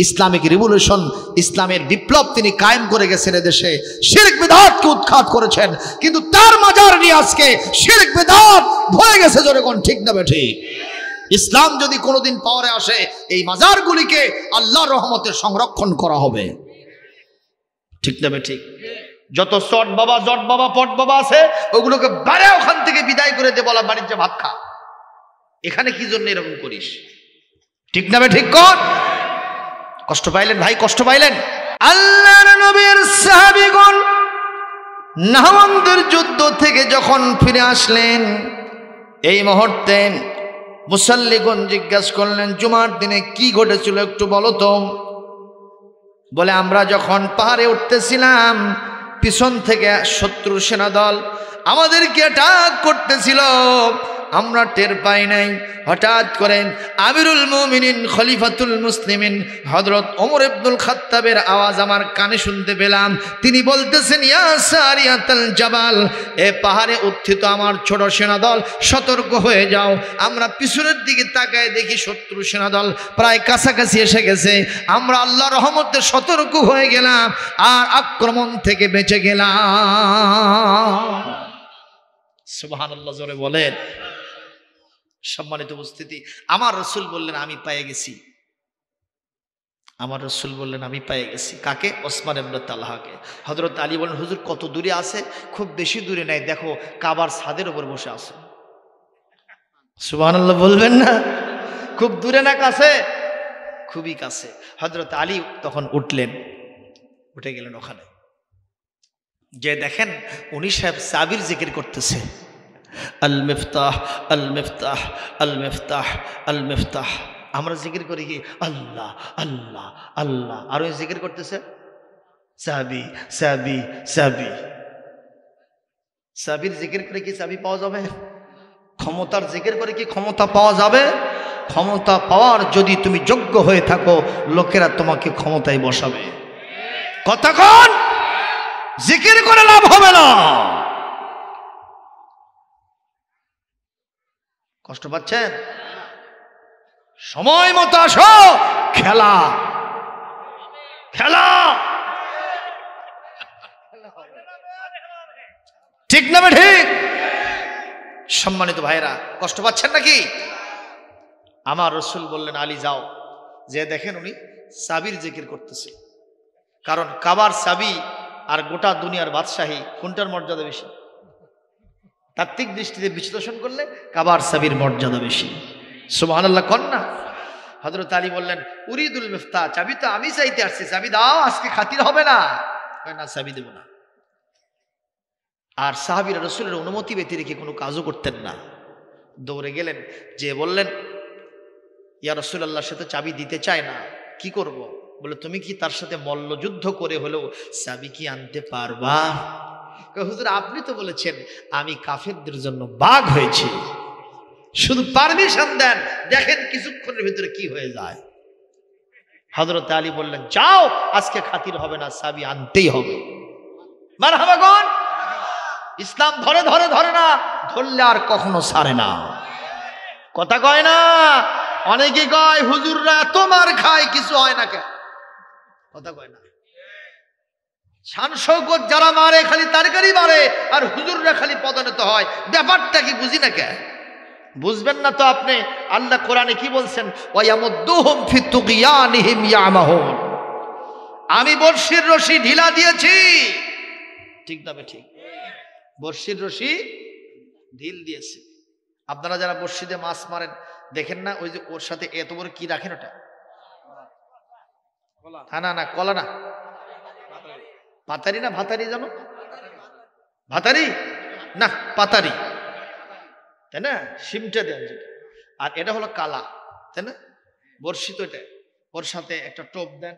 ইসলামিক রিভলিউশন, ইসলামের বিপ্লব তিনি কায়েম করে গেছেন এদেশে। শিরক বিদআতকে উৎখাত করেছেন, কিন্তু তার মাজার নিয়ে আজকে শিরক বিদআত ভরে গেছে। যেরকম ঠিক না বেঠি? ইসলাম যদি কোনোদিন পাওয়ারে আসে, এই মাজারগুলিকে আল্লাহর রহমতের সংরক্ষণ করা হবে। ঠিক না বেঠি? যত চট বাবা, জট বাবা, পট বাবা আছে, ওগুলোকে বারে ওখান থেকে বিদায় করে দে, বলা বাড়ির যে ভাত খা। এখানে কি জন্য এরকম করিস? ঠিক না ঠিক কর? কষ্ট পাইলেন ভাই, কষ্ট পাইলেন? আল্লাহর নবীর সাহাবীগণ নাহওয়ানদের যুদ্ধ থেকে যখন ফিরে আসলেন, এই মুহূর্তে মুসাল্লিগণ জিজ্ঞাসা করলেন, জুমার দিনে কি ঘটেছিল একটু বলো তো। বলে, আমরা যখন পাহাড়ে উঠতেছিলাম, পিছন থেকে শত্রু সেনাদল আমাদেরকে অ্যাটাক করতেছিল, আমরা টের পাই নাই। হঠাৎ করে আমিরুল মুমিনিন খলিফাতুল মুসলিমিন হযরত ওমর ইবনুল খাত্তাবের আওয়াজ আমার কানে শুনতে পেলাম। তিনি বলতেছেন, ইয়া সারিয়াতাল জাবাল, এ পাহাড়ে উত্থিত আমার ছোট সেনাদল, সতর্ক হয়ে যাও। আমরা পিছনের দিকে তাকায় দেখি শত্রু সেনাদল প্রায় কাছাকাছি এসে গেছে। আমরা আল্লাহর রহমতে সতর্ক হয়ে গেলাম আর আক্রমণ থেকে বেঁচে গেলাম। সুবহানাল্লাহ, জোরে বলেন। সম্মানিত উপস্থিতি, আমার রাসূল বললেন, আমি পেয়ে গেছি। আমার রাসূল বললেন, আমি পেয়ে গেছি। কাকে? ওসমান ইবনে তালহাকে। হযরত আলী বলেন, হুজুর কত দূরে আছে? খুব বেশি দূরে নাই, দেখো কাবার ছাদের উপর বসে আছে। সুবহানাল্লাহ বলবেন না? খুব দূরে না কাছে? খুবই কাছে। হযরত আলী তখন উঠলেন, উঠে গেলেন ওখানে, যে দেখেন উনি সাহেব সাবির জিকির করতেছে, আল মিফতাহ, আল মিফতাহ, আল মিফতাহ, আল মিফতাহ। আমরা জিকির করি কি? আল্লাহ আল্লাহ আল্লাহ। আর ওই জিকির করতেছে চাবি চাবি চাবি। চাবির জিকির করে কি চাবি পাওয়া যাবে? ক্ষমতার জিকির করে কি ক্ষমতা পাওয়া যাবে? ক্ষমতা পাওয়ার যদি তুমি যোগ্য হয়ে থাকো, লোকেরা তোমাকে ক্ষমতায় বসাবে। কতক্ষণ জিকির করে লাভ হবে না। কষ্ট পাচ্ছেন? সময় মতো আসো, খেলা খেলা না ঠিক? সম্মানিত ভাইরা, কষ্ট পাচ্ছেন নাকি? আমার রাসূল বললেন, আলী যাও, যে দেখেন উনি চাবির জিকির করতেছে। কারণ কাবার চাবি আর গোটা দুনিয়ার বাদশাহী কোনটার মর্যাদা বেশি? তাত্ত্বিক দৃষ্টিতে বিশ্লেষণ করলে কাবার চাবির মর্যাদা বেশি। সুবহানাল্লাহ কন না। হযরত আলী বললেন, উরিদুল মিফতা, চাবি তো আমি চাইতে আসছি, চাবি দাও, আজকে খাতির হবে না। না, চাবি দেব না। আর সাহাবীরা রাসূলের অনুমতি ব্যতি রেখে কোনো কাজও করতেন না। দৌড়ে গেলেন, যে বললেন, ইয়া রাসূলুল্লাহর সাথে চাবি দিতে চায় না, কি করব? বলে, তুমি কি তার সাথে মল্লযুদ্ধ করে হলেও চাবি কি আনতে পারবা? হুজুর, আপনি তো বলেছেন আমি কাফেরদের জন্য বাঘ হয়েছি, শুধু পারমিশন দেন, দেখেন কিছুক্ষণের ভিতরে কি হয়ে যায়। হযরত আলী বললেন, যাও, আজকে খাতির হবে না, চাবি আনতেই হবে। মারহাবা গণ। ইসলাম ধরে ধরে ধরে না, ধরলে আর কখনো ছাড়ে না। কথা কয় না? অনেকে কয় হুজুররা তোমার খায়, কিছু হয় না কেন? কথা কয় না। শান শৌকত যারা মারে খালি তরকারি মারে, আর হুজুররা খালি পদোন্নত হয়। ব্যাপারটা কি বুঝি না কে? বুঝবেন না তো আপনি। আল্লাহ কোরআনে কি বলছেন? ওয়ায়ামুদ্দুহুম ফি তুগয়ানিহিম ইয়ামাহুন। আমি বর্ষির রশি ঢিলা দিয়েছি। ঠিক না ঠিক? বর্ষির রশি ঢিল দিয়েছে। আপনারা যারা বর্ষিতে মাছ মারেন দেখেন না, ওই যে ওর সাথে এত বড় কি রাখেন? ওটা না না, কলা না, পাতারি না ভাতারি, জানো? ভাতারি না, পাতারি, তাই না? শিমটা দেন যেটা, আর এটা হলো কালা, তাই না? বর্ষি তো এটা, ওর সাথে একটা টোপ দেন,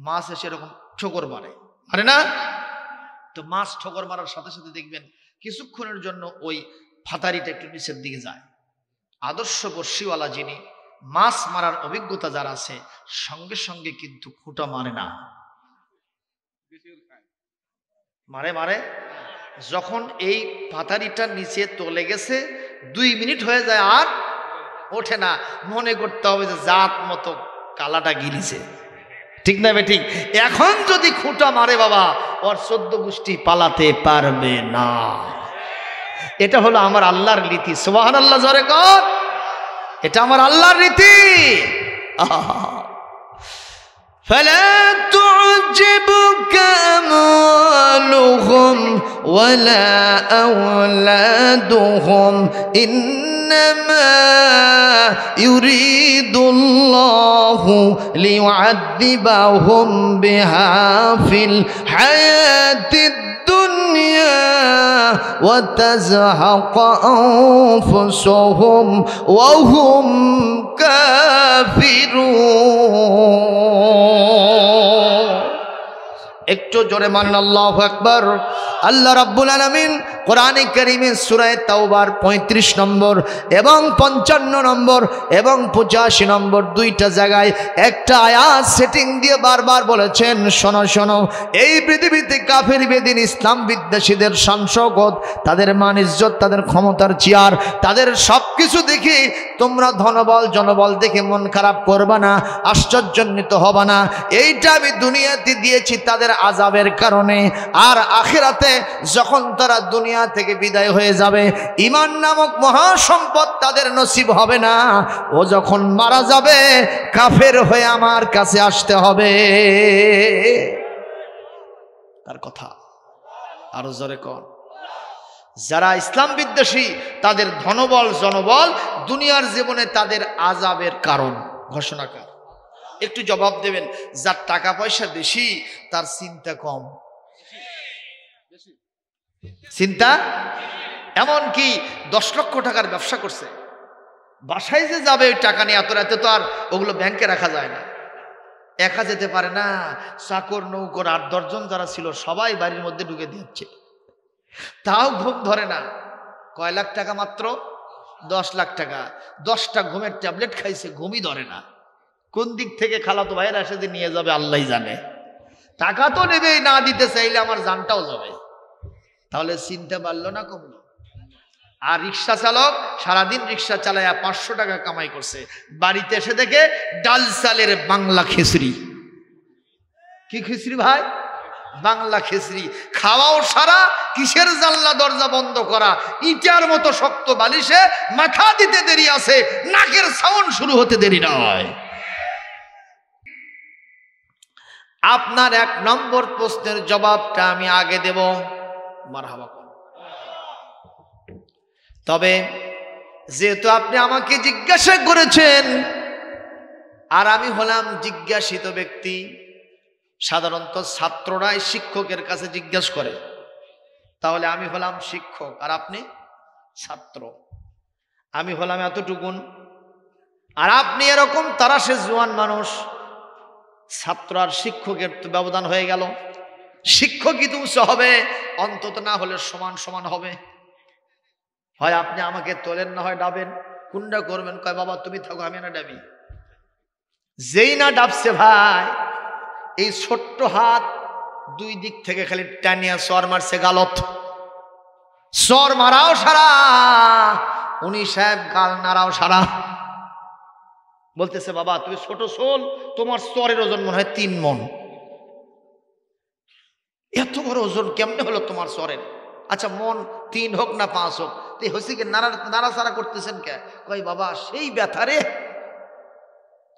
মাছ এসে এরকম ঠোকর মারে, আরে না? তো মাছ ঠোকর মারার সাথে সাথে দেখবেন কিছুক্ষণের জন্য ওই ফাতারিটা একটু নিচের দিকে যায়। আদর্শ বর্ষিওয়ালা যিনি, মাছ মারার অভিজ্ঞতা যারা আছে, সঙ্গে সঙ্গে কিন্তু খুঁটা মারে না, মারে মারে। যখন এই ফাতারিটা নিচে তলে গেছে, 2 মিনিট হয়ে যায় আর ওঠে না, মনে করতে হবে যে জাত মতো কালাটা গিলিছে। ঠিক না ঠিক? এখন যদি খুঁটা মারে বাবা, ওর 14 গোষ্ঠী পালাতে পারবে না। এটা হলো আমার আল্লাহর রীতি। সুবহানাল্লাহ জোরে কর। এটা আমার আল্লাহর রীতি। فلا تعجبك أموالهم ولا أولادهم إنما يريد الله ليعذبهم بها في الحياة الدنيا وتزهق أنفسهم وهم কাফিরুন। একটু জোরে মান আল্লাহু আকবার। আল্লাহ রাব্বুল আলামিন কোরআনে কারীমে সূরা তাওবার 35 নম্বর এবং 55 নম্বর এবং 85 নম্বর দুইটা জায়গায় একটা আয়াত সেটিং দিয়ে বারবার বলেছেন, শোনো শোনো, এই পৃথিবীতে কাফের বেদিন ইসলাম বিদ্বেষীদের শান শওকত, তাদের মান ইজ্জত, তাদের ক্ষমতার চেয়ার, তাদের সব কিছু দেখে তোমরা ধনবল জনবল দেখে মন খারাপ করবা না, আশ্চর্যান্বিত হবা না। এইটা আমি দুনিয়াতে দিয়েছি তাদের আযাবের কারণে, আর আখিরাতে যখন তারা দুনিয়া থেকে বিদায় হয়ে যাবে, ঈমান নামক মহাসম্পদ তাদের নসিব হবে না। ও যখন মারা যাবে কাফের হয়ে আমার কাছে আসতে হবে। তার কথা আরো জোরে কর। যারা ইসলাম বিদ্বেষী, তাদের ধনবল জনবল দুনিয়ার জীবনে তাদের আযাবের কারণ ঘোষণাকার। একটু জবাব দেবেন, যার টাকা পয়সা বেশি তার চিন্তা কম। চিন্তা এমন কি 10 লক্ষ টাকার ব্যবসা করছে, বাসায় যে যাবে ওই টাকা নিয়ে, এত রাতে তো আর ওগুলো ব্যাংকে রাখা যায় না, একা যেতে পারে না। চাকর নৌকর 8-10 জন যারা ছিল সবাই বাড়ির মধ্যে ঢুকে দিচ্ছে, তাও ঘুম ধরে না। কয় লাখ টাকা? মাত্র 10 লাখ টাকা। 10টা ঘুমের ট্যাবলেট খাইছে, ঘুমই ধরে না। কোন দিক থেকে খালাতো ভাইয়ের এসে যে নিয়ে যাবে আল্লাহই জানে। টাকা তো নেবেই, না দিতে চাইলে আমার জানটাও যাবে। তাহলে চিন্তা বাড়লো না কমলো? আর রিক্সা চালক সারাদিন রিক্সা চালায়া 500 টাকা কামাই করছে, বাড়িতে এসে দেখে ডাল চালের বাংলা খিচুড়ি। কি খিচুড়ি ভাই? বাংলা খিচড়ি খাওয়াও সারা, কিসের জানলা দরজা বন্ধ করা, ইটার মতো শক্ত বালিশে মাথা দিতে দেরি আছে, নাকের সাউন্ড শুরু হতে দেরি নয়। আপনার 1 নম্বর প্রশ্নের জবাবটা আমি আগে দেব, মারহাবা। তবে যেহেতু আপনি আমাকে জিজ্ঞাসা করেছেন আর আমি হলাম জিজ্ঞাসিত ব্যক্তি, সাধারণত ছাত্ররাই শিক্ষকের কাছে জিজ্ঞাসা করে, তাহলে আমি হলাম শিক্ষক আর আপনি ছাত্র। আমি হলাম এতটুকুন আর আপনি এরকম তারাশে জোয়ান মানুষ। ছাত্র আর শিক্ষকের তো ব্যবধান হয়ে গেল। শিক্ষকই তো উচ্চ হবে, অন্তত না হলে সমান সমান হবে। হয় আপনি আমাকে তোলেন, না হয় ডাবেন। কোনটা করবেন? কয় বাবা তুমি থাকো, আমি না ডাবি। যেই না ডাবছে ভাই, এই ছোট্ট হাত 2 দিক থেকে খালি টানিয়া সর মারছে গালত। সর মারাও সারা, উনি সাহেব গাল নাড়াও সারা। বলতেছে বাবা তুমি ছোট শোল, তোমার সরের ওজন মনে হয় 3 মণ। এত বড় ওজন কেমনে হলো তোমার সরের? আচ্ছা মন 3 হোক না 5 হোক, তুই হয়েছে কি নাড়াচাড়া করতেছেন কে? কই বাবা সেই ব্যথারে,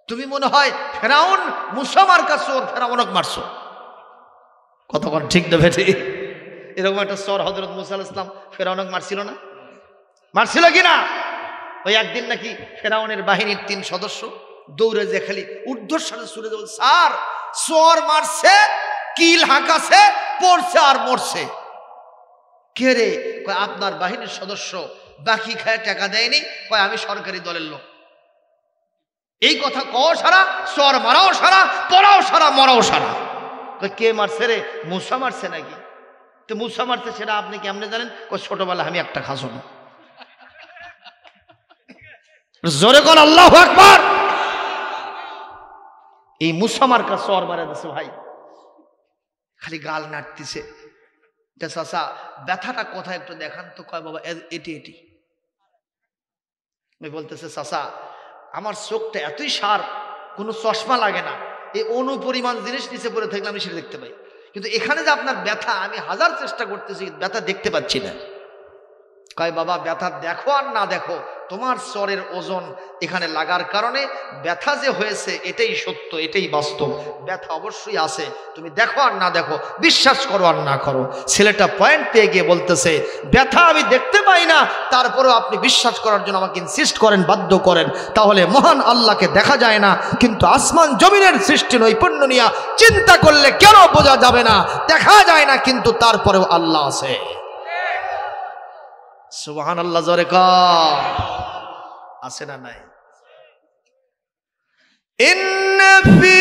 তুমি মনে হয় ফেরাউন মুসা মার্কা চোর, ফেরাউনক মারছো। কতক্ষণ ঠিক দেবে ঠিক? এরকম একটা চোর হযরত মুসা আলাইহিস সালাম ফেরাউনক মারছিল না? মারছিল কিনা? ওই একদিন নাকি ফেরাউনের বাহিনীর 3 সদস্য দৌড়ে যে খালি ঊর্ধ্বশ্বাসে ছুড়ে দেল, স্যার চোর মারছে, কিল হাঁকাছে, পড়ছে আর মরছে। কে রে? কয় আপনার বাহিনীর সদস্য, বাকি খায় টাকা দেয়নি। কয় আমি সরকারি দলের লোক। এই কথা কও সারা, চোর মারাও সারা, পড়াও সারা, মরাও সারা। কয় কে মারছে রে? মুসা মারছে নাকি? তো মুসা মারছে সেটা আপনি কেমনে জানেন? কয় ছোটবেলা আমি একটা খাসো না। জোরে কর আল্লাহু আকবার। এই মুসা মার্কা চোর মারা দিছে ভাই, খালি গাল নাড়তিছে। চাচা ব্যথাটা কোথায় একটু দেখান তো। কয় বাবা এটি এটি। বলতেছে চাচা আমার চোখটা এতই শার্প, কোনো চশমা লাগে না, এই অনুপরিমাণ জিনিস নিচে পড়ে থাকলে আমি সেটা দেখতে পাই, কিন্তু এখানে যে আপনার ব্যথা, আমি 1000 চেষ্টা করতেছি, ব্যথা দেখতে পাচ্ছি না। কয় বাবা ব্যথা দেখো আর না দেখো, তোমার চরের ওজন এখানে লাগার কারণে ব্যথা যে হয়েছে এটাই সত্য, এটাই বাস্তব। ব্যথা অবশ্যই আছে, তুমি দেখো আর না দেখো, বিশ্বাস করো আর না করো। ছেলেটা পয়েন্ট পেয়ে গিয়ে বলতেছে ব্যথা আমি দেখতে পাই না, তারপরেও আপনি বিশ্বাস করার জন্য আমাকে ইনসিস্ট করেন, বাধ্য করেন। তাহলে মহান আল্লাহকে দেখা যায় না, কিন্তু আসমান জমিনের সৃষ্টি নৈপুণ্য নিয়ে চিন্তা করলে কেন বোঝা যাবে না? দেখা যায় না কিন্তু তারপরেও আল্লাহ আছে। সুবহানাল্লাহ, জোরে কর। আছে না নাই? ইন্না ফি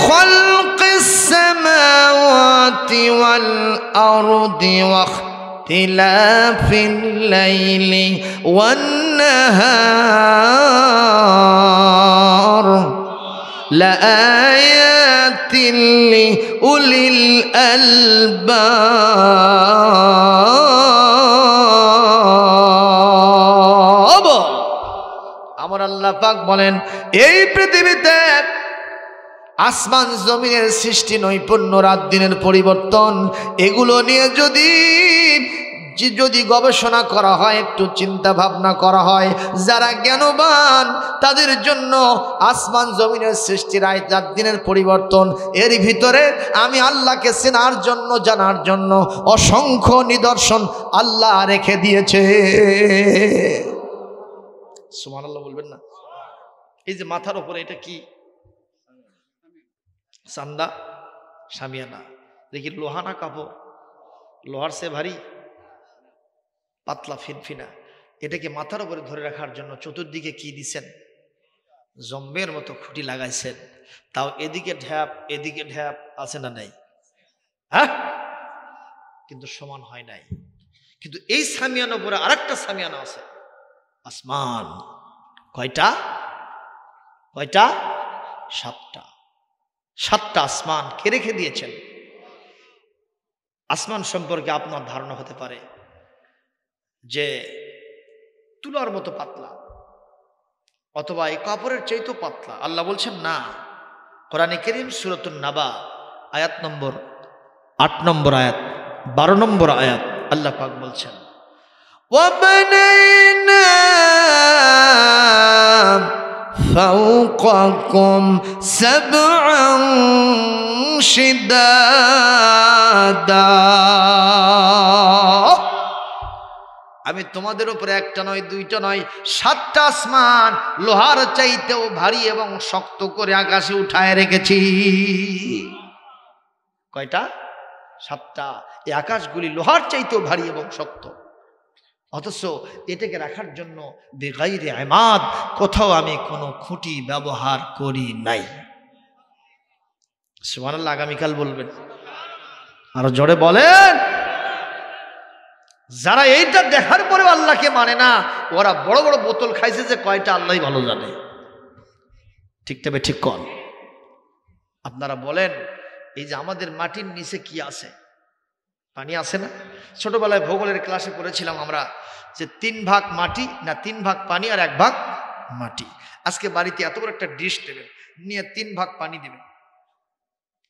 খালকিস সামাওয়াতি ওয়াল আরদি ওয়া ইখতিলাফিল লাইলি ওয়ান নাহার লাআয়াতিন লিউলিল আলবাব। আমার আল্লাহ পাক বলেন এই পৃথিবীতে আসমান জমিনের সৃষ্টি নৈপুণ্য, রাত দিনের পরিবর্তন, এগুলো নিয়ে যদি গবেষণা করা হয়, একটু চিন্তা ভাবনা করা হয়, যারা জ্ঞানবান তাদের জন্য আসমান জমিনের সৃষ্টি, রাত দিনের পরিবর্তন, এর ভিতরে আমি আল্লাহকে চেনার জন্য, জানার জন্য অসংখ্য নিদর্শন আল্লাহ রেখে দিয়েছে। সুবহানাল্লাহ বলবেন না? এই যে মাথার উপরে এটা কি? চান্দা, শামিয়ানা। দেখি লোহা না কাপড়? লোহার সে ভারী, পাতলা ফিনফিনা। এটাকে মাথার উপরে ধরে রাখার জন্য চতুর্দিকে কি দিছেন? জম্বের মতো খুঁটি লাগাইছেন। তাও এদিকে ঢ্যাপ এদিকে ঢ্যাপ, আছে না নাই? হ্যাঁ, কিন্তু সমান হয় নাই। কিন্তু এই সামিয়ানার উপরে আরেকটা সামিয়ানা আছে। আসমান কয়টা? কয়টা? 7টা। 7টা আসমান কে রেখে দিয়েছেন? আসমান সম্পর্কে আপনার ধারণা হতে পারে যে তুলার মতো পাতলা, অথবা এই কাপড়ের চাইতেও পাতলা। আল্লাহ বলছেন না। কোরআনে কারীম সূরাতুন নাবা আয়াত নম্বর 8 নম্বর আয়াত 12 নম্বর আয়াত আল্লাহ পাক বলছেন وَبَنَيْنَا فَوْقَكُمْ سَبْعًا شِدَادًا আমি তোমাদের উপরে একটা নয় দুইটা নয় 7টা আসমান লোহার চাইতেও ভারী এবং শক্ত করে আকাশে উঠায় রেখেছি। কয়টা? 7টা। এই আকাশগুলি লোহার চাইতেও ভারী এবং শক্ত, অথচ এটাকে রাখার জন্য বেগাইরে ইমাদ কোথাও আমি কোনো খুঁটি ব্যবহার করি নাই। সুবহানাল্লাহ। আগামীকাল বলবেন, আরো জোরে বলেন। যারা এইটা দেখার পরেও আল্লাহকে মানে না, ওরা বড় বড় বোতল খাইছে যে কয়টা আল্লাহই ভালো জানে। ঠিক তবে ঠিক কন। আপনারা বলেন, এই যে আমাদের মাটির নিচে কি আছে? পানি আছে না? ছোটবেলায় ভূগোলের ক্লাসে পড়েছিলাম আমরা যে 3 ভাগ মাটি না 3 ভাগ পানি আর 1 ভাগ মাটি। আজকে বাড়িতে এত বড় একটা ডিশ দেবেন, নিয়ে 3 ভাগ পানি দিবেন,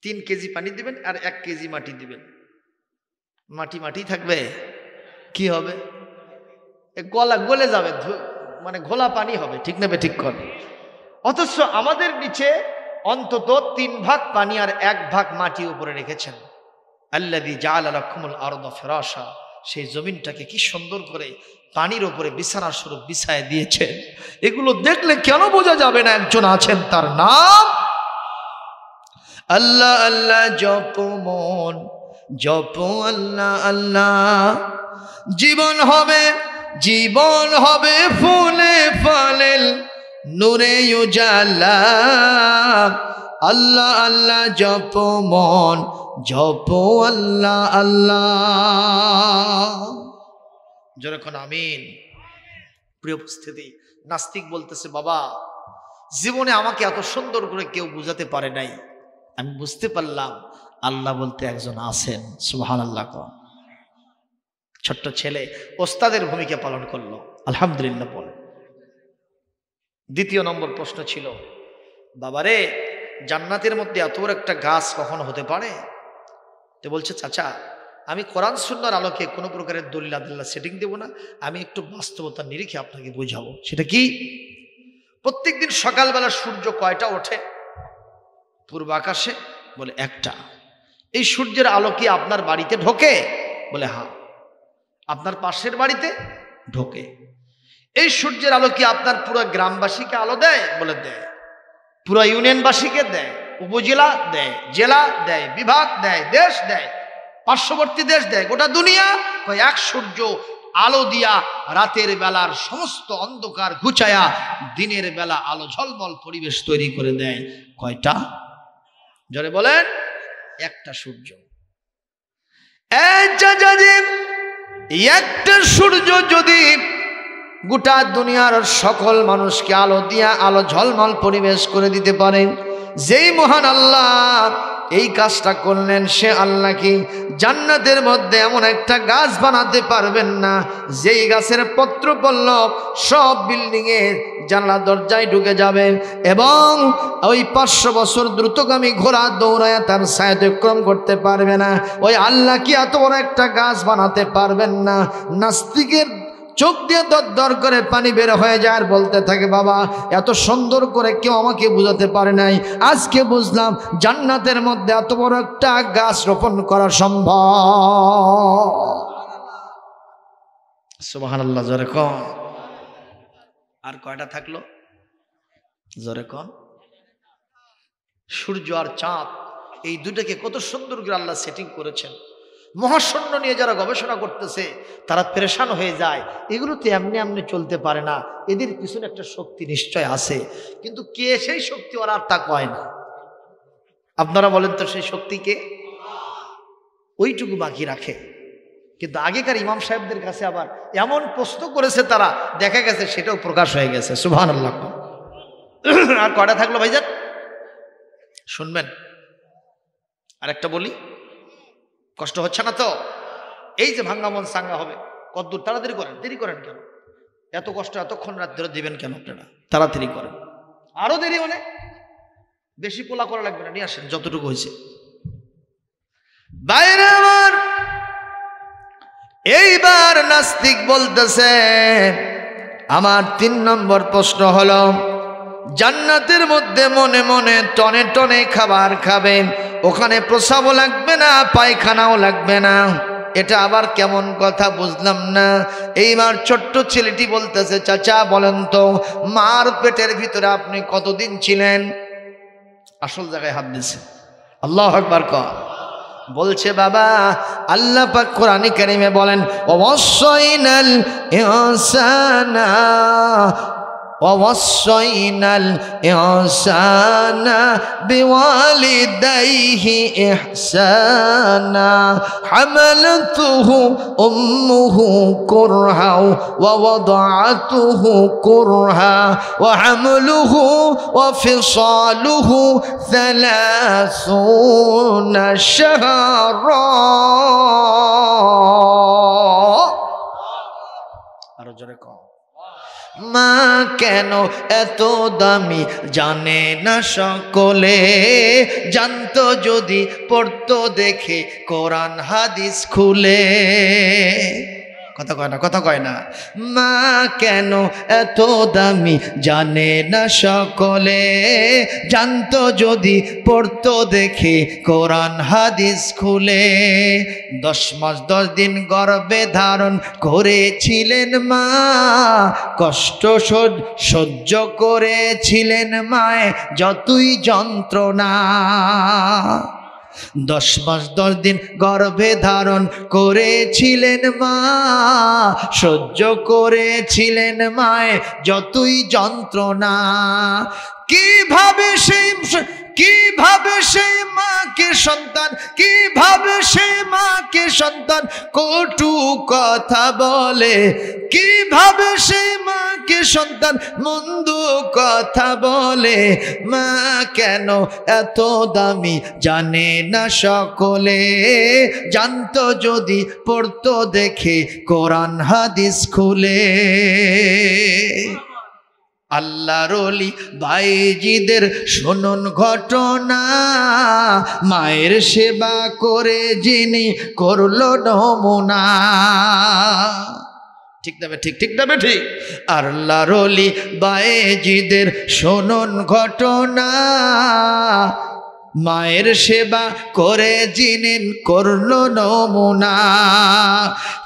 3 কেজি পানি দিবেন আর 1 কেজি মাটি দিবেন। মাটি মাটি থাকবে? কি হবে? গলে যাবে, মানে ঘোলা পানি হবে। ঠিক নেবে ঠিক কর। অথচ আমাদের নিচে অন্তত 3 ভাগ পানি আর 1 ভাগ মাটি উপরে রেখেছেন। আল্লাযী জাআলা লাকুমুল আরদা ফিরাশা, সেই জমিনটাকে কি সুন্দর করে পানির উপরে বিছানা স্বরূপ বিছায় দিয়েছেন। এগুলো দেখলে কেন বোঝা যাবে না একজন আছেন, তার নাম আল্লাহ। আল্লাহ জপ মন জপ আল্লাহ আল্লাহ, জীবন হবে ফুলে ফলে নূরে উজালা। আল্লাহ আল্লাহ জপ মন জপ আল্লাহ আল্লাহ। যখন আমিন। প্রিয় উপস্থিতি, নাস্তিক বলতেছে, বাবা জীবনে আমাকে এত সুন্দর করে কেউ বুঝাতে পারে নাই, আমি বুঝতে পারলাম আল্লাহ বলতে একজন আছেন। সুবহানাল্লাহ। ছোট্ট ছেলে ওস্তাদের ভূমিকা পালন করলো, আলহামদুলিল্লাহ বলে। 2 নম্বর প্রশ্ন ছিল, বাবারে জান্নাতের মধ্যে এত বড় একটা গাছ কখনো হতে পারে? তো বলছে, চাচা আমি কোরআন সুন্নাহর আলোকে কোনো প্রকারের দলিল আদল্লা সেটিং দেব না, আমি একটু বাস্তবতার নিরিখে আপনাকে বুঝাবো। সেটা কি? প্রত্যেকদিন সকালবেলা সূর্য কয়টা ওঠে পূর্ব আকাশে? বলে 1টা। এই সূর্যের আলো কি আপনার বাড়িতে ঢোকে? বলে হ্যাঁ। আপনার পাশের বাড়িতে ঢোকে। এই সূর্যের আলো কি আপনার পুরো গ্রামবাসীকে আলো দেয়? বলে দেয়। পুরো ইউনিয়নবাসীকে দেয়, উপজেলা দেয়, জেলা দেয়, বিভাগ দেয়, দেশ দেয়, পার্শ্ববর্তী দেশ দেয়, গোটা দুনিয়া। এক সূর্য আলো দিয়া রাতের বেলার সমস্ত অন্ধকার ঘুচায়া দিনের বেলা আলো ঝলমল পরিবেশ তৈরি করে দেয়। কয়টা? জোরে বলেন। 1টা সূর্য। একটা সূর্য যদি গোটা দুনিয়ার সকল মানুষকে আলো দিয়া আলো ঝলমল পরিবেশ করে দিতে পারে, যেই মহান আল্লাহ এই কাজটা করলেন, সে আল্লাহ কি জান্নাতের মধ্যে এমন একটা গাছ বানাতে পারবেন না যেই গাছের পত্র পল্লব সব বিল্ডিং এর জানলা দরজায় ঢুকে যাবে এবং ওই 500 বছর দ্রুতগামী ঘোড়া দৌড়ায় তার ছায়া অতিক্রম করতে পারবে না? ওই আল্লাহ কি এত বড় একটা গাছ বানাতে পারবেন না? নাস্তিকের চোখ দিয়ে দর করে পানি বের হয়ে যায় আর বলতে থাকে, বাবা এত সুন্দর করে কেউ আমাকে বুঝাতে পারে নাই, আজকে বুঝলাম জান্নাতের মধ্যে এত বড় একটা গাছ রোপণ করা সম্ভব। সুবহানাল্লাহ। জোরে কোন। আর কয়টা থাকলো? জোরে কোন। সূর্য আর চাঁদ, এই দুটাকে কত সুন্দর করে আল্লাহ সেটিং করেছেন। মহাশূন্য নিয়ে যারা গবেষণা করতেছে তারা পেরেশান হয়ে যায়, এগুলো তো এমনি এমনি চলতে পারে না, এদের পিছনে একটা শক্তি নিশ্চয় আছে। কিন্তু কে সেই শক্তি, ওরা আর তা কয় না। আপনারা বলেন তো সেই শক্তিকে? ওইটুকু বাকি রাখে। কিন্তু আগেকার ইমাম সাহেবদের কাছে আবার এমন প্রশ্ন করেছে তারা, দেখা গেছে সেটাও প্রকাশ হয়ে গেছে। সুবহানাল্লাহ। আর কয়টা থাকলো ভাইজান? শুনবেন আরেকটা বলি, কষ্ট হচ্ছে না তো? এই যে ভাঙ্গা মন সাঙ্গা হবে, কতদূর তাড়াতাড়ি করেন, দেরি করেন কেন? এত কষ্ট এতক্ষণ রাত ধরে দিবেন কেন আপনারা? তাড়াতাড়ি করেন। আরো দেরি মানে বেশি পোলা করা লাগবে না, নিয়ে আসেন যতটুকু হয়েছে। বাইরে আমার এইবার নাস্তিক বলতেছে, আমার 3 নম্বর প্রশ্ন হলো, জান্নাতের মধ্যে মনে মনে টনে টনে খাবার খাবেন, ওখানে প্রসাবও লাগবে না, পায়খানাও লাগবে না, এটা আবার কেমন কথা বুঝলাম না। এইবার ছোট্ট ছেলেটি বলতেছে, চাচা বলেন তো, মার পেটের ভিতরে আপনি কতদিন ছিলেন? আসল জায়গায় হাত দিছে। আল্লাহু আকবার কর। বলছে, বাবা আল্লাহ পাক কোরআনে কারিমে বলেন, ওয়াসাইনাল ইনসানা ওয়াসাইনাল ইনসানা বিওয়ালিদাইহি ইহসানা হামালাতুহু উম্মুহু কুরহা ওয়া ওয়াদাআতুহু কুরহা ওয়া হামলুহু ওয়া ফিসালুহু 30 শাহরা। আরো জোরে কও। মা কেন এত দামি জানে না সকলে, জানতো যদি পড়তো দেখে কোরআন হাদিস খুলে। কথা কয় না, কথা কয় না। মা কেন এত দামি জানে না সকলে, জানতো যদি পড়তো দেখে কোরআন হাদিস খুলে। 10 মাস 10 দিন গর্ভে ধারণ করেছিলেন মা, কষ্ট সহ্য করেছিলেন মায়ে যতই যন্ত্রণা। 10 মাস 10 দিন গর্ভে ধারণ করেছিলেন মা, সহ্য করেছিলেন মায়ে যতই যন্ত্রণা। কিভাবে সেই মাকে সন্তান, কিভাবে সেই মাকে সন্তান কটু কথা বলে, কিভাবে সেই মাকে সন্তান মন্দ কথা বলে। মা কেন এত দামি জানে না সকলে, জানতো যদি পড়তো দেখে কোরআন হাদিস খুলে। আল্লাহর ওলি বাইজিদের শুনুন ঘটনা, মায়ের সেবা করে যিনি করলো নমুনা। ঠিক না ঠিক, ঠিক না ঠিক। আল্লাহর ওলি বাইজিদের শুনুন ঘটনা, মায়ের সেবা করে যিনি করলো নমুনা।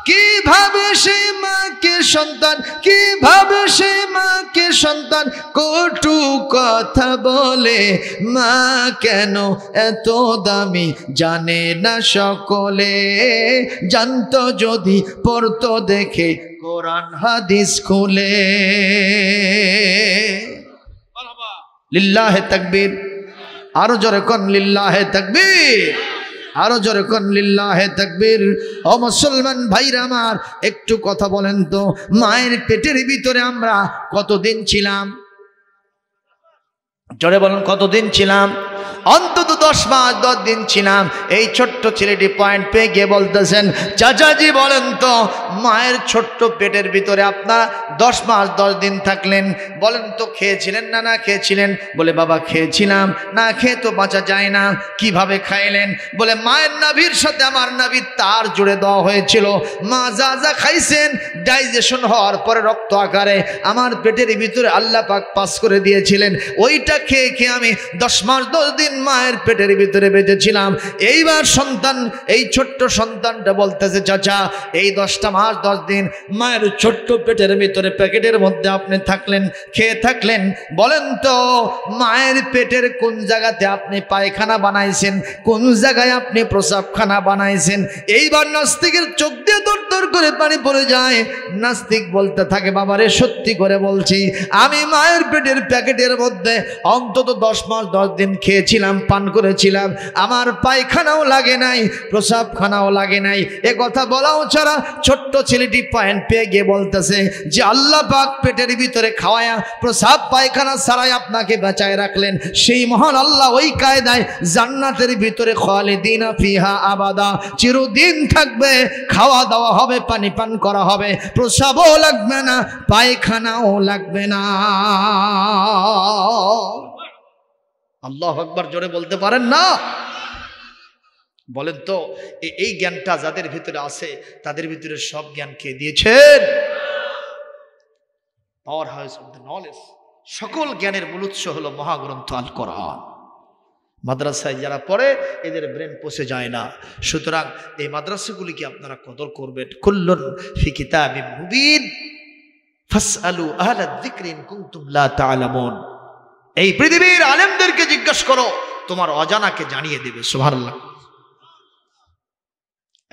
কিভাবে সেই মাকে সন্তান, কিভাবে সেই মাকে সন্তান কটু কথা বলে। মা কেন এত দামি জানে না সকলে, জানতো যদি পড়তো দেখে কোরআন হাদিস খুলে। লিল্লাহে তাকবীর। আরো জোরে কোন লিল্লাহে তাকবীর, আরো জোরে কোন লিল্লাহে তাকবীর। ও মুসলমান ভাইরা আমার, একটু কথা বলেন তো, মায়ের পেটের ভিতরে আমরা কতদিন ছিলাম? জোরে বলেন, কতদিন ছিলাম? অন্তত 10 মাস 10 দিন ছিলাম। এই ছোট্ট ছেলেটি পয়েন্ট পেয়ে গিয়ে বলতেছেন, চাচাজি বলেন তো, মায়ের ছোট্ট পেটের ভিতরে আপনারা 10 মাস 10 দিন থাকলেন, বলেন তো খেয়েছিলেন না না খেয়েছিলেন? বলে, বাবা খেয়েছিলাম। না খেয়ে তো বাঁচা যায় না। কিভাবে খাইলেন? বলে, মায়ের নাভির সাথে আমার নাভির তার জুড়ে দেওয়া হয়েছিল। মা যা যা খাইছেন ডাইজেশন হওয়ার পরে রক্ত আকারে আমার পেটের ভিতরে আল্লাহ পাক পাস করে দিয়েছিলেন। ওইটা খেয়ে খেয়ে আমি 10 মাস 10 দিন মায়ের পেটের ভিতরে বেঁচেছিলাম। এইবার সন্তান, এই ছোট্ট সন্তানটা বলতেছে, চাচা এই 10টা মাস 10 দিন মায়ের ছোট্ট পেটের ভিতরে প্যাকেটের মধ্যে আপনি থাকলেন, খেয়ে থাকলেন, বলেন তো মায়ের পেটের কোন জায়গাতে আপনি পায়খানা বানাইছেন, কোন জায়গায় আপনি প্রসাবখানা বানাইছেন? এইবার নাস্তিকের চোখ দিয়ে দর দর করে পানি পড়ে যায়। নাস্তিক বলতে থাকে, বাবারে সত্যি করে বলছি, আমি মায়ের পেটের প্যাকেটের মধ্যে অন্তত 10 মাস 10 দিন খেয়েছিলাম, পান করেছিলাম, আমার পায়খানাও লাগে নাই, প্রসাবখানাও লাগে নাই। এ কথা বলাও ছাড়া ছোট্ট ছেলেটি পয়েন্ট পেয়ে গিয়ে বলতেছে যে আল্লাহ পাক পেটের ভিতরে খাওয়ায়া প্রসাব পায়খানা ছাড়াই আপনাকে বাঁচায় রাখলেন। সেই মহান আল্লাহ ওই কায়দায় জান্নাতের ভিতরে খালিদিনা ফিহা আবাদা, চিরদিন থাকবে, খাওয়া দাওয়া হবে, পানি পান করা হবে, প্রসাবও লাগবে না, পায়খানাও লাগবে না। আল্লাহু আকবার জোরে বলতে পারেন না? বলেন তো এই জ্ঞানটা যাদের ভিতরে আছে তাদের ভিতরে সব জ্ঞান কে দিয়েছেন? Power house of the knowledge, সকল জ্ঞানের মূল উৎস হলো মহাগ্রন্থ আল কোরআন। মাদ্রাসায় যারা পড়ে এদের ব্রেন পচে যায় না। সুতরাং এই মাদ্রাসাগুলিকে আপনারা কদর করবেন। কুল্লুন ফি কিতাবিম মুবিন ফাসআলু আহলা যিকরি ইন কুনতুম লা তা'লামুন। এই পৃথিবীর আলেমদেরকে জিজ্ঞাসা করো, তোমার অজানাকে জানিয়ে দেবে। সুবহানাল্লাহ।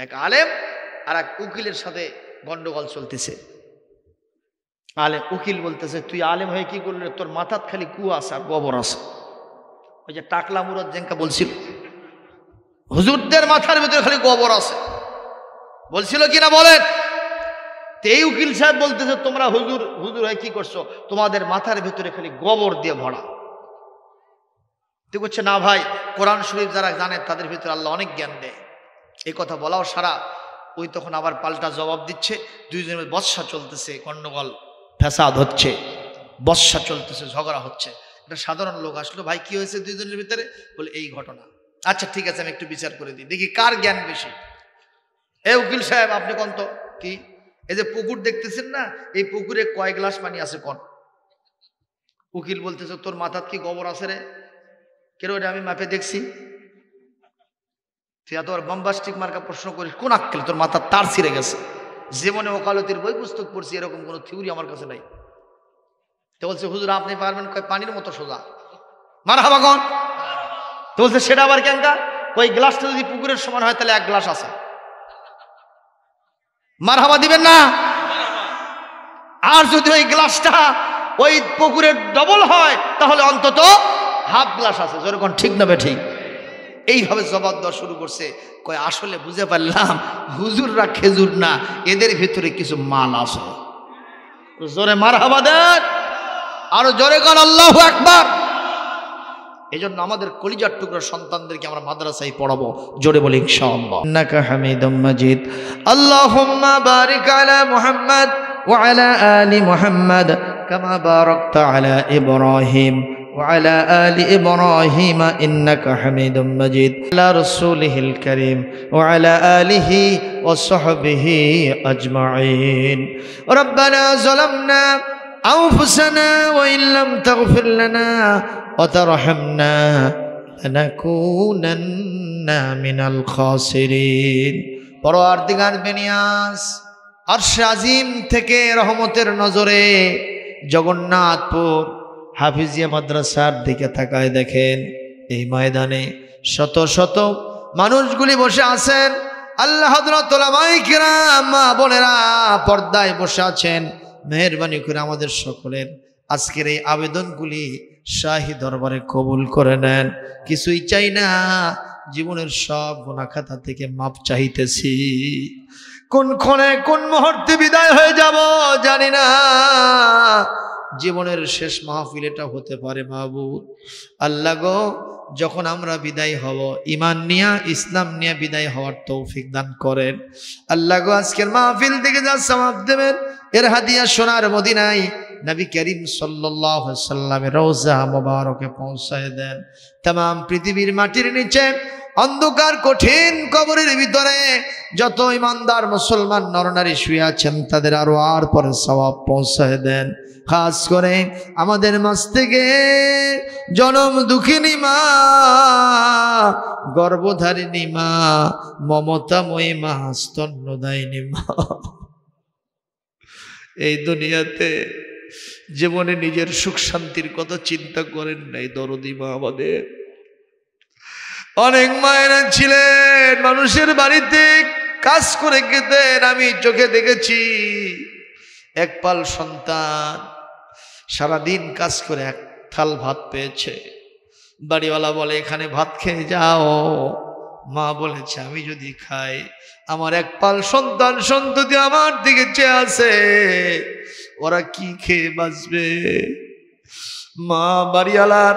এক আলেম আর এক উকিলের সাথে গন্ডগোল চলতেছে। আলেম উকিল বলতেছে, তুই আলেম হয়ে কি করলি? তোর মাথাত খালি কুয়া আছে আর গোবর আছে। ওই যে টাকলা মুরাদ জেঙ্কা বলছিল, হুজুরদের মাথার ভিতরে খালি গোবর আছে, বলছিল কিনা বলেন? এই উকিল সাহেব বলতেছে, তোমরা হুজুর হুজুর হয়ে কি করছো? তোমাদের মাথার ভিতরে খালি গোবর দিয়ে ভরা। তুই বলছে, না ভাই, কোরআন শরীফ যারা জানে তাদের ভিতরে আল্লাহ অনেক জ্ঞান দেয়। এই কথা বলাও সারা। ওই তখন আবার পাল্টা জবাব দিচ্ছে, দুইজনের বর্ষা চলতেছে, গন্ডগোল ফ্যাসাদ হচ্ছে, বর্ষা চলতেছে, ঝগড়া হচ্ছে। একটা সাধারণ লোক আসলো, ভাই কি হয়েছে দুইজনের ভিতরে? বলে, এই ঘটনা। আচ্ছা ঠিক আছে, আমি একটু বিচার করে দিই, দেখি কার জ্ঞান বেশি। এ উকিল সাহেব, আপনি কোন তো কি? এই যে পুকুর দেখতেছেন না, এই পুকুরে কয় গ্লাস পানি আছে কোন? উকিল বলতেছে, তোর মাথাত কি গোবর আছে রে? কেন? আমি মাপে দেখছি। তুই এত বম্বাস্টিক মার্কা প্রশ্ন করিস কোন আক্কেলে? তোর মাথার তার ছিঁড়ে গেছে। জীবনে ওকালতির বই পুস্তক পড়ছি, এরকম কোনো থিওরি আমার কাছে নাই। তো বলছে, হুজুর আপনি পারবেন? কয় পানির মতো সোজা। মারহাবা কোন? তো বলছে, সেটা আবার কেনকা? ওই গ্লাসটা যদি পুকুরের সমান হয় তাহলে এক গ্লাস আছে। মারহাবা দিবেন না? আর যদি ওই গ্লাসটা ওই পুকুরের ডবল হয় তাহলে অন্তত হাফ গ্লাস আছে। যেরকম ঠিক না বে ঠিক? এইভাবে জবাব দেওয়া শুরু করছে। কয়, আসলে বুঝে পারলাম হুজুররা খেজুর না, এদের ভিতরে কিছু মাল আছে। জোরে মারহাবা দেন, আরো জোরে কর আল্লাহু আকবার। এই জন্য আমাদের কলিজার টুকরা সন্তানদেরকে আমরা মাদ্রাসায় পড়াবো। জোরে বলি ইনশাআল্লাহ। ইন্নাকা হামিদুম মাজিদ। আল্লাহুম্মা বারিক আলা মুহাম্মাদ ওয়া আলা আলি মুহাম্মাদ কামা বারাকতা আলা ইব্রাহিম وعلى آل إبراهيم إنك حميد مجيد على رسوله الكريم وعلى آله وصحبه أجمعين ربنا ظلمنا أنفسنا وإن لم تغفر لنا وترحمنا لنكونن من الخاسرين পরওয়ারদিগার বেনিয়াস আরশ আজিম থেকে রহমতের নজরে জগন্নাথপুর হাফিজিয়া মাদ্রাসার দিকে তাকায় দেখেন, এই ময়দানে শত শত মানুষগুলি বসে আছেন। আল্লাহ হযরত উলামায়ে কিরাম, মা বোনেরা পর্দায় বসে আছেন। মেহেরবানি করে আমাদের সকলের আজকের এই আবেদনগুলি শাহী দরবারে কবুল করে নেন। কিছুই চাই না, জীবনের সব গুনাহ খাতা থেকে মাপ চাইতেছি। কোন ক্ষণে কোন মুহূর্তে বিদায় হয়ে যাব জানি না। জীবনের শেষ মাহফিল এটা হতে পারে মাহবুব। আল্লাহ গো, যখন আমরা বিদায় হব ঈমান নিয়া, ইসলাম নিয়ে বিদায় হওয়ার তৌফিক দান করেন। আল্লাহ গো, আজকের মাহফিল থেকে যা সওয়াব দেবেন এর হাদিয়া সোনার মদিনায় নবী করিম সাল্লাল্লাহু আলাইহি সাল্লামের রওজা মুবারকে পৌঁছায় দেন। तमाम পৃথিবীর মাটির নিচে অন্ধকার কঠিন কবরের ভিতরে যত ইমানদার মুসলমান নরনারী শুয়ে আছেন তাদের আরো আর পরে সওয়াব পৌঁছায় দেন। খাস করে আমাদের মাঝ থেকে জনম দুঃখিনী মা, গর্ভধারিণী মা, মমতাময়ী মা, স্তন্যদায়িনী মা, এই দুনিয়াতে জীবনে নিজের সুখ শান্তির কথা চিন্তা করেন নাই দরদি মা আমাদের। অনেক মায়েরা ছিলেন মানুষের বাড়িতে কাজ করে খেতেন, আমি চোখে দেখেছি। এক পাল সন্তান সারাদিন কাজ করে এক থাল ভাত পেয়েছে। বাড়িওয়ালা বলে, এখানে ভাত খেয়ে যাও। মা বলেছে, আমি যদি খাই আমার এক পাল সন্তান সন্ততি আমার দিকে চেয়ে আছে, ওরা কি খেয়ে বাঁচবে? মা বাড়িওয়ালার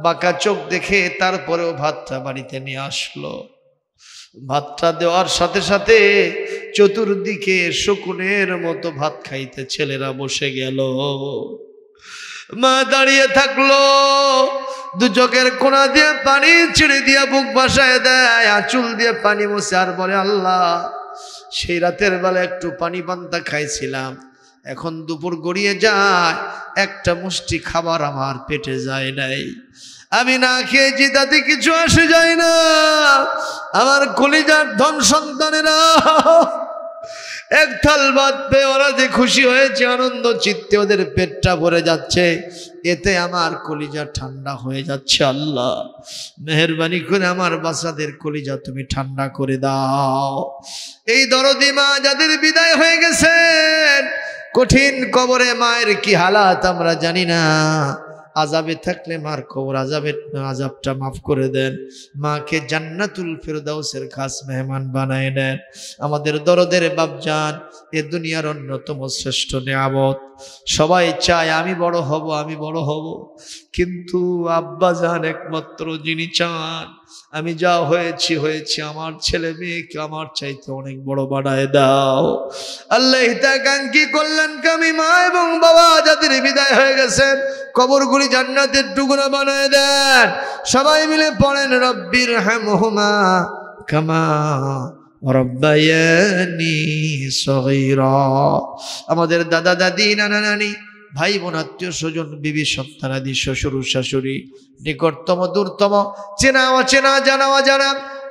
বাঁকা চোখ দেখে তারপরেও ভাতটা বাড়িতে নিয়ে আসলো। ভাতটা দেওয়ার সাথে সাথে চতুর্দিকে শকুনের মতো ভাত খাইতে ছেলেরা বসে গেল। মা দাঁড়িয়ে থাকলো, দু চোখের কোনা দিয়ে পানি ছেড়ে দিয়ে বুক ভাসায় দেয়, আঁচল দিয়ে পানি মুছে আর বলে, আল্লাহ সেই রাতের বেলা একটু পানি পান্তা খাইছিলাম, এখন দুপুর গড়িয়ে যায়, একটা মুষ্টি খাবার আমার পেটে যায় নাই, আমি না খেয়েছি তাতে কিছু আসে যায় না। আমার কলিজার ধন সন্তানেরা এক থাল ভাত পেয়ে ওরা যে খুশি হয়েছে, আনন্দ চিত্তে ওদের পেটটা ভরে যাচ্ছে, এতে আমার কলিজা ঠান্ডা হয়ে যাচ্ছে। আল্লাহ মেহেরবানি করে আমার বাচ্চাদের কলিজা তুমি ঠান্ডা করে দাও। এই দরদি মা যাদের বিদায় হয়ে গেছেন, কঠিন কবরে মায়ের কি হালাত আমরা জানি না, আযাবে থাকলে মার কবর আযাবটা মাফ করে দেন, মাকে জান্নাতুল ফেরদাউসের খাস মেহমান বানায় নেন। আমাদের দরদের বাপজান এ দুনিয়ার অন্যতম শ্রেষ্ঠ নিয়ামত। সবাই চায় আমি বড় হব, আমি বড় হব, কিন্তু আব্বাজান একমাত্র যিনি চান আমি যা হয়েছি আমার ছেলে মেয়েকে আমার চাইতে অনেক বড় বানায় দাও। আল্লাহ হিতাকাঙ্ক্ষী কল্যাণকামী মা এবং বাবা যাদের বিদায় হয়ে গেছেন, কবরগুলি জান্নাতের টুকরা বানায় দেন। সবাই মিলে পড়েন, রব্বির হামহুমা কামা রব্বায়ানি সগীরা। আমাদের দাদা দাদি, নানা নানি, ভাই বোন, আত্মীয় স্বজন, বিবি সন্তানাদি, শ্বশুর শাশুড়ি, নিকটতম দূরতম, চেনা অচেনা, জানা অজানা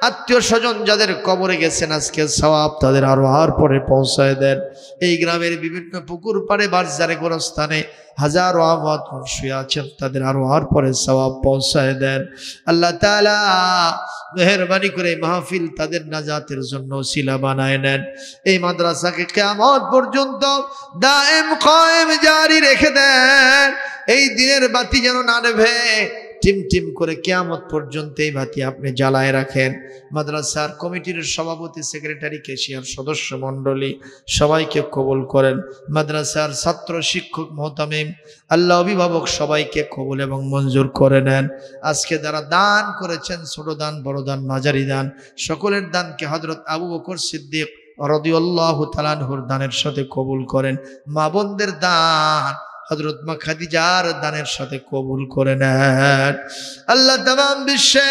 আত্মীয় স্বজন যাদের কবরে গেছেন, আজকে সওয়াব তাদের আরোহার পরে পৌঁছায় দেন। এই গ্রামের বিভিন্ন পুকুর পাড়ে, বাজারে, গোরস্থানে হাজারো আবাদ শুয়ে আছেন, তাদের আরোহার পরে সওয়াব পৌঁছায় দেন। আল্লাহ তাআলা মেহেরবানি করে মাহফিল তাদের নাজাতের জন্য ওসিলা বানায় নেন। এই মাদ্রাসাকে কিয়ামত পর্যন্ত দায়েম কায়েম জারি রেখে দেন। এই দিনের বাতি যেন না নেভে, টিম করে কিয়ামত পর্যন্ত এই বাতি আপনি জ্বালায় রাখেন। মাদ্রাসার কমিটির সভাপতি, সেক্রেটারি, ক্যাশিয়ার, সদস্য মণ্ডলী সবাইকে কবুল করেন। মাদ্রাসার ছাত্র, শিক্ষক, মুহতামিম, আল্লাহ অভিভাবক সবাইকে কবুল এবং মঞ্জুর করে নেন। আজকে যারা দান করেছেন, ছোট দান, বড় দান, মাঝারি দান, সকলের দানকে হযরত আবু বকর সিদ্দিক রাদিয়াল্লাহু তাআলা আনহুর দানের সাথে কবুল করেন। মা বোনদের দান হযরত মা খাদিজার দানের সাথে কবুল করে নেন। আল্লাহ তামাম বিশ্বে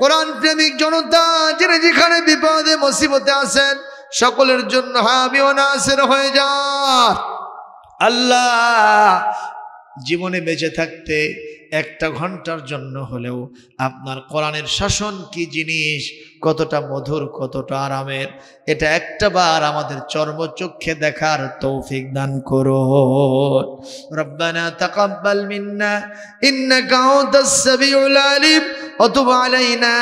কোরআন প্রেমিক জনতা যিনি যেখানে বিপদে মুসিবতে আছেন, সকলের জন্য হামি ও নাসির হয়ে যান। আল্লাহ জীবনে বেঁচে থাকতে একটা ঘন্টার জন্য হলেও আপনার কোরআনের শাসন কি জিনিস, কতটা মধুর, কতটা আরামের, এটা একটা বার আমাদের চর্মচক্ষে দেখার তৌফিক দান করো। রব্বানা তাকাব্বাল মিন্না ইন্নাকা আনতাস সামিউল আলিম ওয়া তুব আলাইনা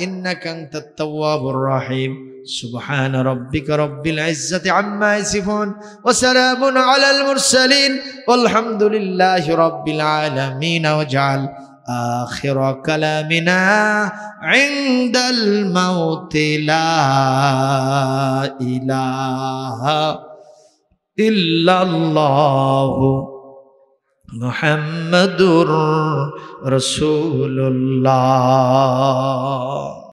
ইন্নাকা আনতাত তাওয়াবুর রহিম। سبحان ربك رب العزة عما يصفون وسلام على المرسلين والحمد لله رب العالمين. واجعل آخر كلامنا عند الموت لا إله إلا الله محمد رسول الله.